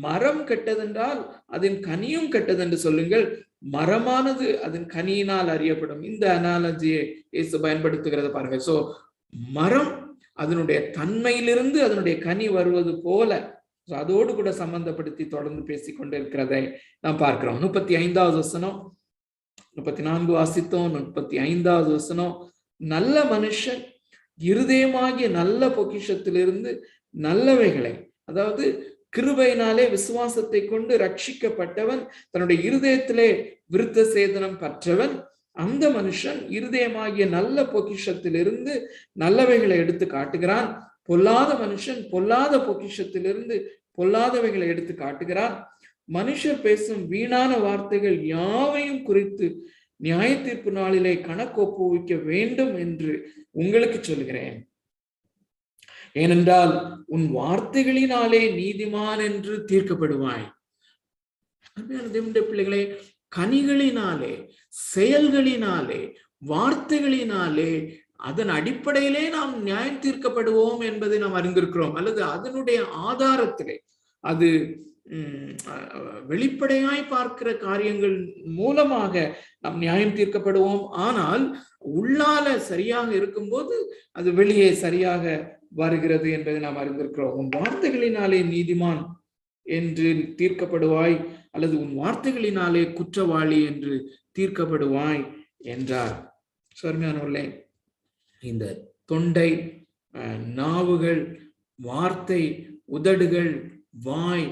[SPEAKER 1] மரம் கெட்டதென்றால் அதன் கனியும் கெட்டது என்று சொல்லுங்கள், மரமானது அதன் கனியினால் அறியப்படும். இந்த அனாலஜியை இயேசு பயன்படுத்துகிறத பாருங்க. சோ மரம் அதனுடைய தன்மையிலிருந்து அதனுடைய கனி வருவது போல அதோடு கூட சம்பந்தப்படுத்தி தொடர்ந்து பேசிக்கொண்டு இருக்கிறதை நாம் பார்க்கிறோம். 35வது வசனம், 34 வாசித்தோம். 35வது வசனம், நல்ல மனுஷன் இருதயமாகிய நல்ல பொக்கிஷத்திலிருந்து நல்லவைகளை, அதாவது கிருபையினாலே விசுவாசத்தை கொண்டு ரட்சிக்கப்பட்டவன், தன்னுடைய இருதயத்திலே விருத்த சேதனம் பெற்றவன், அந்த மனுஷன் இருதயமாகிய நல்ல பொக்கிஷத்திலிருந்து நல்லவைகளை எடுத்து காட்டுகிறான். பொல்லாத மனுஷன் பொல்லாத பொக்கிஷத்திலிருந்து பொல்லாதவைகளை எடுத்து காட்டுகிறான். மனுஷர் பேசும் வீணான வார்த்தைகள் யாவையும் குறித்து நியாய தீர்ப்பு நாளிலே கணக்கு ஒப்புவிக்க வேண்டும் என்று உங்களுக்கு சொல்கிறேன். ஏனென்றால் உன் வார்த்தைகளினாலே நீதிமான் என்று தீர்க்கப்படுவாய். பிள்ளைகளே, கனிகளினாலே, செயல்களினாலே, வார்த்தைகளினாலே, அதன் அடிப்படையிலே நாம் நியாயம் தீர்க்கப்படுவோம் என்பதை நாம் அறிந்திருக்கிறோம். அல்லது அதனுடைய ஆதாரத்திலே, அது வெளிப்படையாய் பார்க்கிற காரியங்கள் மூலமாக நாம் நியாயம் தீர்க்கப்படுவோம். ஆனால் உள்ளால சரியாக இருக்கும்போது அது வெளியே சரியாக வருகிறது என்பதை நாம் அறிந்திருக்கிறோம். உன் வார்த்தைகளினாலே நீதிமான் என்று தீர்க்கப்படுவாய், அல்லது உன் வார்த்தைகளினாலே குற்றவாளி என்று தீர்க்கப்படுவாய் என்றார். அருமையானவர்களே, இந்த தொண்டை, நாவுகள், வார்த்தை, உதடுகள், வாய்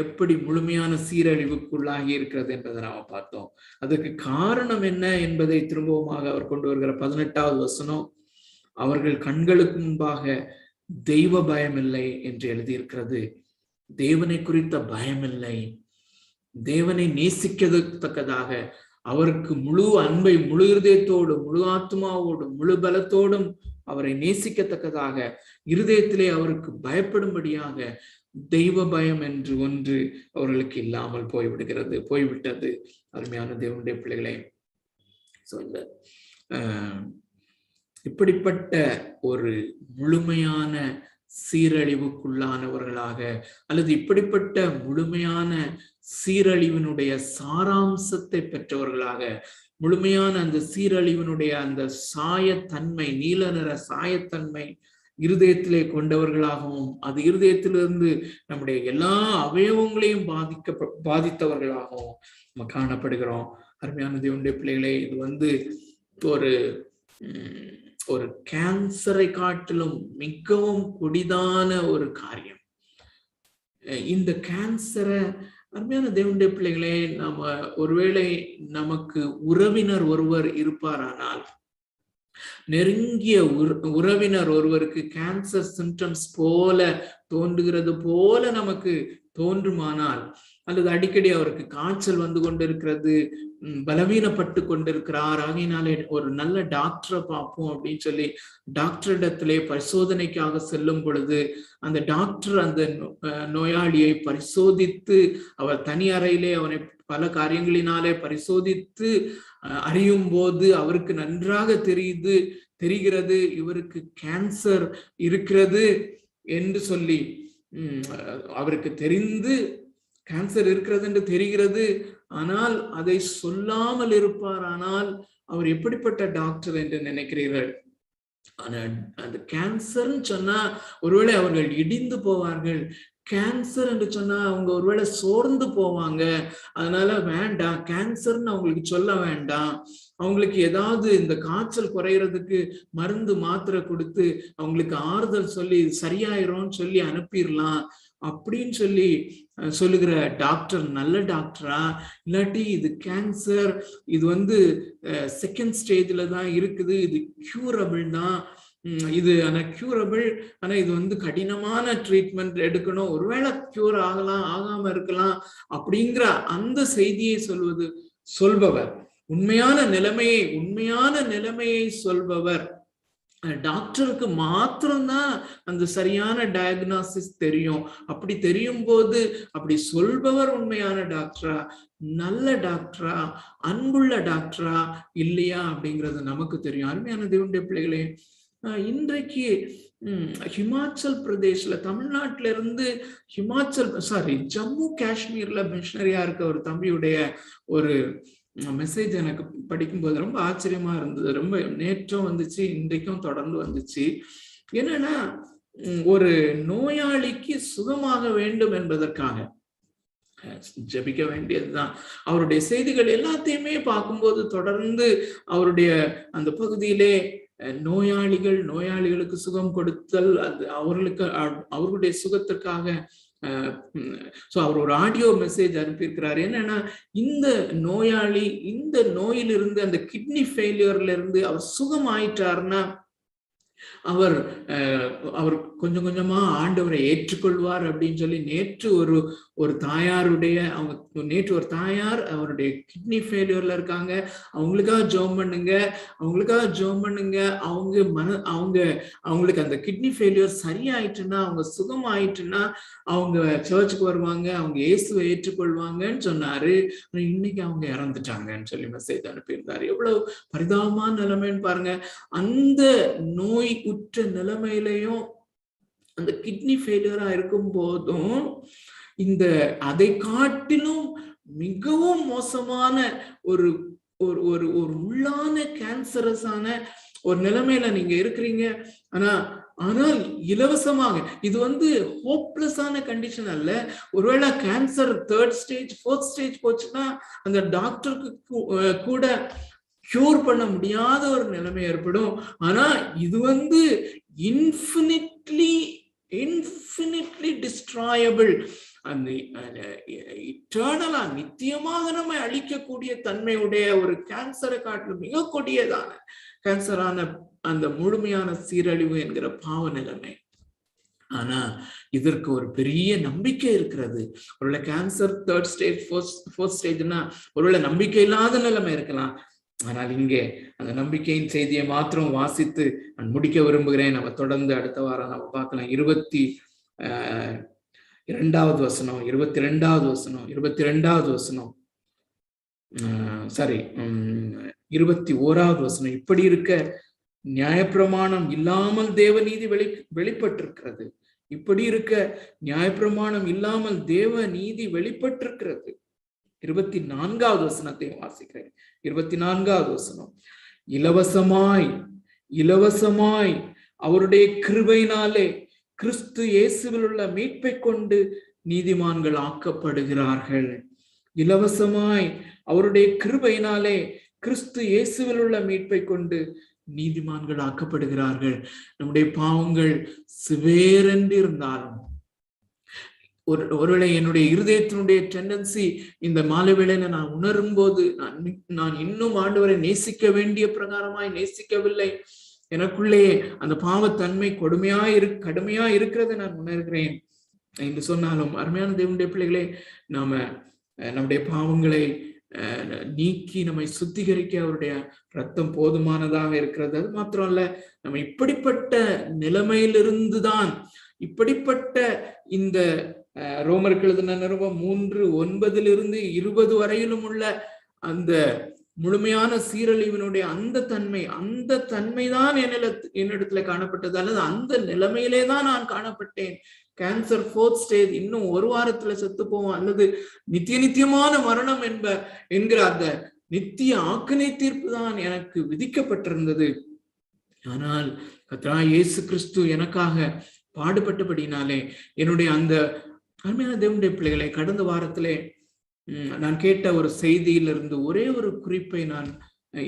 [SPEAKER 1] எப்படி முழுமையான சீரழிவுக்குள்ளாகி இருக்கிறது என்பதை நாம் பார்த்தோம். அதுக்கு காரணம் என்ன என்பதை திரும்பவுமாக அவர் கொண்டு வருகிற 18வது வசனம், அவர்கள் கண்களுக்கு முன்பாக தெய்வ பயமில்லை என்று எழுதியிருக்கிறது. தேவனை குறித்த பயமில்லை, தேவனை நேசிக்கத்தக்கதாக அவருக்கு முழு அன்பை, முழு இருதயத்தோடும், முழு ஆத்மாவோடும், முழு பலத்தோடும் அவரை நேசிக்கத்தக்கதாக இருதயத்திலே அவருக்கு பயப்படும்படியாக தெய்வ பயம் என்று ஒன்று அவர்களுக்கு இல்லாமல் போய்விட்டது. அருமையான தேவனுடைய பிள்ளைகளே, இந்த இப்படிப்பட்ட ஒரு முழுமையான சீரழிவுக்குள்ளானவர்களாக, அல்லது இப்படிப்பட்ட முழுமையான சீரழிவினுடைய சாராம்சத்தை பெற்றவர்களாக, முழுமையான அந்த சீரழிவினுடைய அந்த சாயத்தன்மை, நீல நிற சாயத்தன்மை இருதயத்திலே கொண்டவர்களாகவும், அது இருதயத்திலிருந்து நம்முடைய எல்லா அவயவங்களையும் பாதித்தவர்களாகவும் நம்ம காணப்படுகிறோம். அருமையான தேவனுடைய பிள்ளைகளே, இது ஒரு ஒரு கேன்சரை காட்டிலும் மிகவும் கொடிதான ஒரு காரியம். இந்த கேன்சரை அருமையான தேவனுடைய பிள்ளைகளே, நாம ஒருவேளை நமக்கு உறவினர் ஒருவர் இருப்பாரானால், நெருங்கிய உறவினர் ஒருவருக்கு கேன்சர் சிம்டம்ஸ் போல தோன்றுகிறது போல நமக்கு தோன்றுமானால், அல்லது அடிக்கடி அவருக்கு காய்ச்சல் வந்து கொண்டிருக்கிறது, பலவீனப்பட்டு கொண்டிருக்கிறார், ஆகையினாலே ஒரு நல்ல டாக்டரை பார்ப்போம் அப்படின்னு சொல்லி டாக்டரிடத்திலே பரிசோதனைக்காக செல்லும் பொழுது, அந்த டாக்டர் அந்த நோயாளியை பரிசோதித்து, அவர் தனி அறையிலே அவனை பல காரியங்களினாலே பரிசோதித்து அறியும் போது அவருக்கு நன்றாக தெரிகிறது இவருக்கு கேன்சர் இருக்கிறது என்று சொல்லி, அவருக்கு தெரிந்து கேன்சர் இருக்கிறது என்று தெரிகிறது. ஆனால் அதை சொல்லாமல் இருப்பார். ஆனால் அவர் எப்படிப்பட்ட டாக்டர் என்று நினைக்கிறீர்கள்? அந்த கேன்சர்ன்னு சொன்னா ஒருவேளை அவர்கள் இடிந்து போவார்கள். கேன்சர் என்று சொன்னா அவங்க ஒருவேளை சோர்ந்து போவாங்க. அதனால வேண்டாம், கேன்சர்ன்னு அவங்களுக்கு சொல்ல வேண்டாம். அவங்களுக்கு ஏதாவது இந்த காய்ச்சல் குறைகிறதுக்கு மருந்து மாத்திரை கொடுத்து அவங்களுக்கு ஆறுதல் சொல்லி சரியாயிரும் சொல்லி அனுப்பிடலாம் அப்படின்னு சொல்லி சொல்லுகிற டாக்டர் நல்ல டாக்டரா? இல்லாட்டி இது கேன்சர், இது செகண்ட் ஸ்டேஜ்ல தான் இருக்குது, இது கியூரபிள் தான், இது ஆனா கியூரபிள், ஆனா இது கடினமான ட்ரீட்மெண்ட் எடுக்கணும், ஒருவேளை கியூர் ஆகலாம் ஆகாம இருக்கலாம் அப்படிங்கிற அந்த செய்தியை சொல்பவர், உண்மையான நிலைமையை சொல்பவர் டாக்டருக்கு மாத்திரம்தான் அந்த சரியான டயக்னாசிஸ் தெரியும். அப்படி தெரியும் போது அப்படி சொல்பவர் உண்மையான டாக்டரா, நல்ல டாக்டரா, அன்புள்ள டாக்டரா இல்லையா அப்படிங்கிறது நமக்கு தெரியும். அருமையான தேவனுடைய பிள்ளைகளே, இன்றைக்கு ஹிமாச்சல் பிரதேஷ்ல, தமிழ்நாட்டில இருந்து ஜம்மு காஷ்மீர்ல மிஷனரியா இருக்க ஒரு தம்பியுடைய ஒரு மெசேஜ் எனக்கு படிக்கும்போது ரொம்ப ஆச்சரியமா இருந்தது. ரொம்ப நேற்றும் வந்துச்சு, இன்றைக்கும் தொடர்ந்து வந்துச்சு. என்னன்னா, ஒரு நோயாளிக்கு சுகமாக வேண்டும் என்பதற்காக ஜெபிக்க வேண்டியதுதான். அவருடைய செய்திகள் எல்லாத்தையுமே பார்க்கும்போது தொடர்ந்து அவருடைய அந்த பகுதியிலே நோயாளிகளுக்கு சுகம் கொடுத்தல், அது அவர்களுடைய சுகத்திற்காக அவர் ஒரு ஆடியோ மெசேஜ் அனுப்பியிருக்கிறார். என்னன்னா, இந்த நோயாளி இந்த நோயிலிருந்து, அந்த கிட்னி ஃபெயிலியர்ல இருந்து அவர் சுகம் ஆயிட்டாருன்னா அவர் கொஞ்சம் கொஞ்சமா ஆண்டவரை ஏற்றுக்கொள்வார் அப்படின்னு சொல்லி நேற்று ஒரு தாயாருடைய நேற்று ஒரு தாயார் அவருடைய கிட்னி ஃபெயிலியர்ல இருக்காங்க, அவங்களுக்காக ஜெபம் பண்ணுங்க, அவங்களுக்கு அந்த கிட்னி ஃபெயிலியர் சரியாயிட்டுன்னா, அவங்க சுகம் ஆயிட்டுன்னா அவங்க சர்ச்சுக்கு வருவாங்க, அவங்க இயேசுவை ஏற்றுக்கொள்வாங்கன்னு சொன்னாரு. இன்னைக்கு அவங்க இறந்துட்டாங்கன்னு சொல்லி மெசேஜ் அனுப்பியிருந்தாரு. எவ்வளவு பரிதாபமான நிலைமைன்னு பாருங்க. அந்த நோய் உற்ற நிலைமையிலையும், அந்த கிட்னி ஃபெயிலியரா இருக்கும் போதும், அதை காட்டிலும் மிகவும் மோசமான ஒரு உள்ளான கேன்சரஸான ஒரு நிலைமையில நீங்க இருக்கிறீங்க. ஆனால் இலவசமாக, இது ஹோப்லெஸ்ஸான கண்டிஷன் அல்ல. ஒருவேளை cancer 3rd stage 4th stage போச்சுன்னா அந்த டாக்டருக்கு கூட கியூர் பண்ண முடியாத ஒரு நிலைமை ஏற்படும். ஆனா இது இன்ஃபினிட்லி டிஸ்ட்ராயபிள், அந்த இட்டர்னலா நித்தியமாக நம்மை அழிக்கக்கூடிய தன்மையுடைய ஒரு கேன்சரை காட்டிலும் மிக கொடியதான கேன்சரான அந்த முழுமையான சீரழிவு என்கிற பாவ நிலைமை. ஆனா இதற்கு ஒரு பெரிய நம்பிக்கை இருக்கிறது. ஒருவேளை கேன்சர் 3rd ஸ்டேஜ் 4th ஸ்டேஜ்னா ஒருவேளை நம்பிக்கை இல்லாத நிலைமை இருக்கலாம். ஆனால் இங்கே அந்த நம்பிக்கையின் செய்தியை மாத்திரம் வாசித்து நான் முடிக்க விரும்புகிறேன். நம்ம தொடர்ந்து அடுத்த வாரம் நம்ம பார்க்கலாம். 22வது வசனம் 22வது வசனம் 21வது வசனம். இப்படி இருக்க நியாயப்பிரமாணம் இல்லாமல் தேவ நீதி வெளிப்பட்டிருக்கிறது. இப்படி இருக்க நியாயப்பிரமாணம் இல்லாமல் தேவ நீதி வெளிப்பட்டிருக்கிறது. 24வது வசனத்தை வாசிக்கிறேன். 24வது வசனம். இலவசமாய் அவருடைய கிருபையினாலே கிறிஸ்து இயேசுவில் உள்ள மீட்பை கொண்டு நீதிமான்கள் ஆக்கப்படுகிறார்கள். இலவசமாய் அவருடைய கிருபையினாலே கிறிஸ்து இயேசுவில் உள்ள மீட்பை கொண்டு நீதிமான்கள் ஆக்கப்படுகிறார்கள். நம்முடைய பாவங்கள் சிவேரென்று இருந்தாலும், ஒருவேளை என்னுடைய இருதயத்தினுடைய டெண்டன்சி இந்த மாலை வேளையில நான் உணரும் போது நான் இன்னும் ஆண்டவரை நேசிக்க வேண்டிய பிரகாரமாய் நேசிக்கவில்லை, எனக்குள்ளே அந்த பாவத்தன்மை கடுமையா இருக்கிறத நான் உணர்கிறேன் என்று சொன்னாலும், அருமையான தேவனுடைய பிள்ளைகளே, நாம நம்முடைய பாவங்களை நீக்கி நம்மை சுத்திகரிக்க அவருடைய ரத்தம் போதுமானதாக இருக்கிறது. அது மாத்திரம் அல்ல, நம்ம இப்படிப்பட்ட நிலைமையிலிருந்துதான், இப்படிப்பட்ட இந்த ரோமருக்கு எழுதின நிருபம் 3:9 20 வரையிலும் உள்ள அந்த முழுமையான சீரழிவினுடைய அந்த தன்மைதான் என்னிடத்துல காணப்பட்டது, அல்லது அந்த நிலைமையிலே தான் நான் காணப்பட்டேன். கேன்சர் 4th ஸ்டேஜ், இன்னும் 1 வாரத்துல செத்து போவோம், அல்லது நித்தியமான மரணம் என்கிற அந்த நித்திய ஆக்கினை தீர்ப்பு தான் எனக்கு விதிக்கப்பட்டிருந்தது. ஆனால் கர்த்தராகிய இயேசு கிறிஸ்து எனக்காக பாடுபட்டபடினாலே, என்னுடைய அந்த அருமையான தேவனுடைய பிள்ளைகளை, கடந்த வாரத்திலே நான் கேட்ட ஒரு செய்தியிலிருந்து ஒரே ஒரு குறிப்பை நான்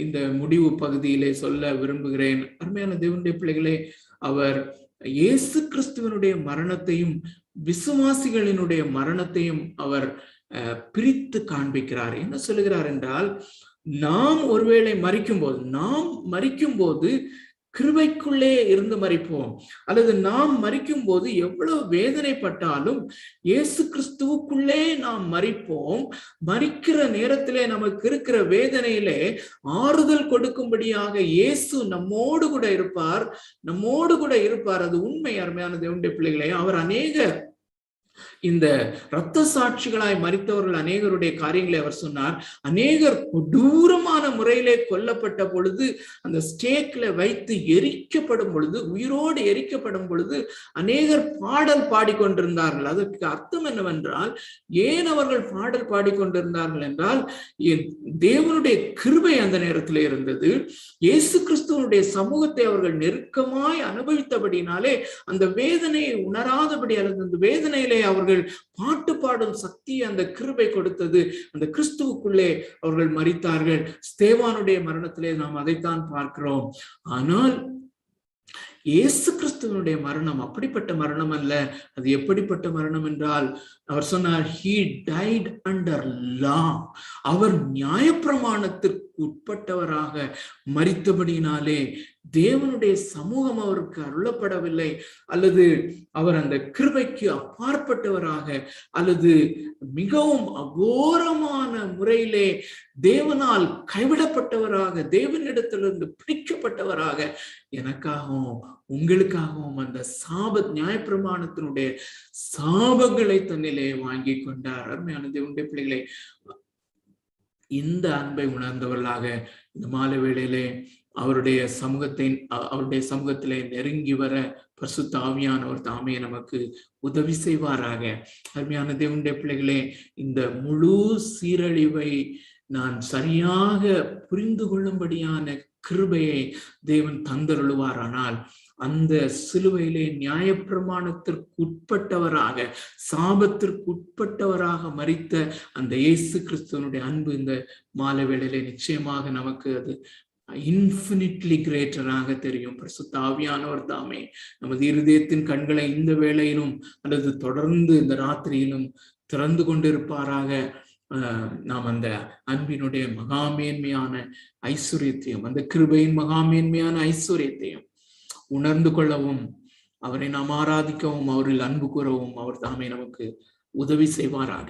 [SPEAKER 1] இந்த முடிவு பகுதியிலே சொல்ல விரும்புகிறேன். அருமையான தேவனுடைய பிள்ளைகளே, அவர் இயேசு கிறிஸ்துவனுடைய மரணத்தையும் விசுவாசிகளினுடைய மரணத்தையும் அவர் பிரித்து காண்பிக்கிறார். என்ன சொல்லுகிறார் என்றால், நாம் ஒருவேளை மரிக்கும் போது கிருபைக்குள்ளே இருந்து மரிப்போம், அல்லது நாம் மரிக்கும் போது எவ்வளவு வேதனைப்பட்டாலும் இயேசு கிறிஸ்துவுக்குள்ளே நாம் மரிப்போம். மரிக்கிற நேரத்திலே நமக்கு இருக்கிற வேதனையிலே ஆறுதல் கொடுக்கும்படியாக இயேசு நம்மோடு கூட இருப்பார். அது உண்மை. அருமையான தேவனுடைய பிள்ளைகளே, அவர் இந்த இரத்த சாட்சிகளாய் மரித்தவர்கள் அநேகருடைய காரியங்களை அவர் சொன்னார். அநேகர் கொடூரமான முறையிலே கொல்லப்பட்ட பொழுது, அந்த ஸ்டேக்ல வைத்து எரிக்கப்படும் பொழுது, உயிரோடு எரிக்கப்படும் பொழுது அநேகர் பாடல் பாடிக்கொண்டிருந்தார்கள். அதற்கு அர்த்தம் என்னவென்றால், ஏன் அவர்கள் பாடல் பாடிக்கொண்டிருந்தார்கள் என்றால், தேவனுடைய கிருபை அந்த நேரத்தில் இருந்தது. இயேசு கிறிஸ்துவனுடைய சமூகத்தை அவர்கள் நெருக்கமாய் அனுபவித்தபடினாலே அந்த வேதனையை உணராதபடி, அல்லது அந்த வேதனையிலே அவர்கள் பாட்டு பாடும் சக்தியை அந்த கிருபை கொடுத்தது. அந்த கிறிஸ்துவுக்குள்ளே அவர்கள் மரித்தார்கள். ஸ்தேவானுடைய மரணத்திலே நாம் அதைத்தான் பார்க்கிறோம். ஆனால் இயேசு கிறிஸ்துவனுடைய மரணம் அப்படிப்பட்ட மரணம் அல்ல. அது எப்படிப்பட்ட மரணம் என்றால், அவர் சொன்னார், he died under law. அவர் நியாயப்பிரமாணத்திற்கு உட்பட்டவராக மரித்தபடியினாலே தேவனுடைய சமூகம் அவருக்கு அருளப்படவில்லை, அல்லது அவர் அந்த கிருபைக்கு அப்பாற்பட்டவராக, அல்லது மிகவும் அகோரமான முறையிலே தேவனால் கைவிடப்பட்டவராக, தேவனிடத்திலிருந்து பிடிக்கப்பட்டவராக எனக்காகவும் உங்களுக்காகவும் அந்த நியாயப்பிரமாணத்தினுடைய சாபங்களை தன்னிலே வாங்கி கொண்டார். அருமையான தேவனுடைய பிள்ளைகளே, இந்த அன்பை உணர்ந்தவர்களாக இந்த மாலை வேளையிலே அவருடைய சமூகத்திலே நெருங்கி வர பரிசுத்த ஆவியானவர் தாமே நமக்கு உதவி செய்வாராக. அருமையான தேவனுடைய பிள்ளைகளே, இந்த முழு சீரழிவை நான் சரியாக புரிந்து கொள்ளும்படியான கிருபையை தேவன் தந்தருளுவாரானால், அந்த சிலுவையிலே நியாயப்பிரமாணத்திற்கு உட்பட்டவராக, சாபத்திற்கு உட்பட்டவராக மரித்த அந்த இயேசு கிறிஸ்துவனுடைய அன்பு இந்த மாலை வேளையிலே நிச்சயமாக நமக்கு அது இன்ஃபினிட்லி கிரேட்டராக தெரியும். பரிசுத்த ஆவியானவர் தாமே நமது இருதயத்தின் கண்களை இந்த வேளையிலும் அல்லது தொடர்ந்து இந்த ராத்திரியிலும் திறந்து கொண்டிருப்பாராக. நாம் அந்த அன்பினுடைய மகாமேன்மையான ஐஸ்வர்யத்தையும், அந்த கிருபையின் மகாமேன்மையான ஐஸ்வர்யத்தையும் உணர்ந்து கொள்ளவும், அவரை நாம் ஆராதிக்கவும், அவரில் அன்பு கூறவும் அவர் தாமே நமக்கு உதவி செய்வாராக.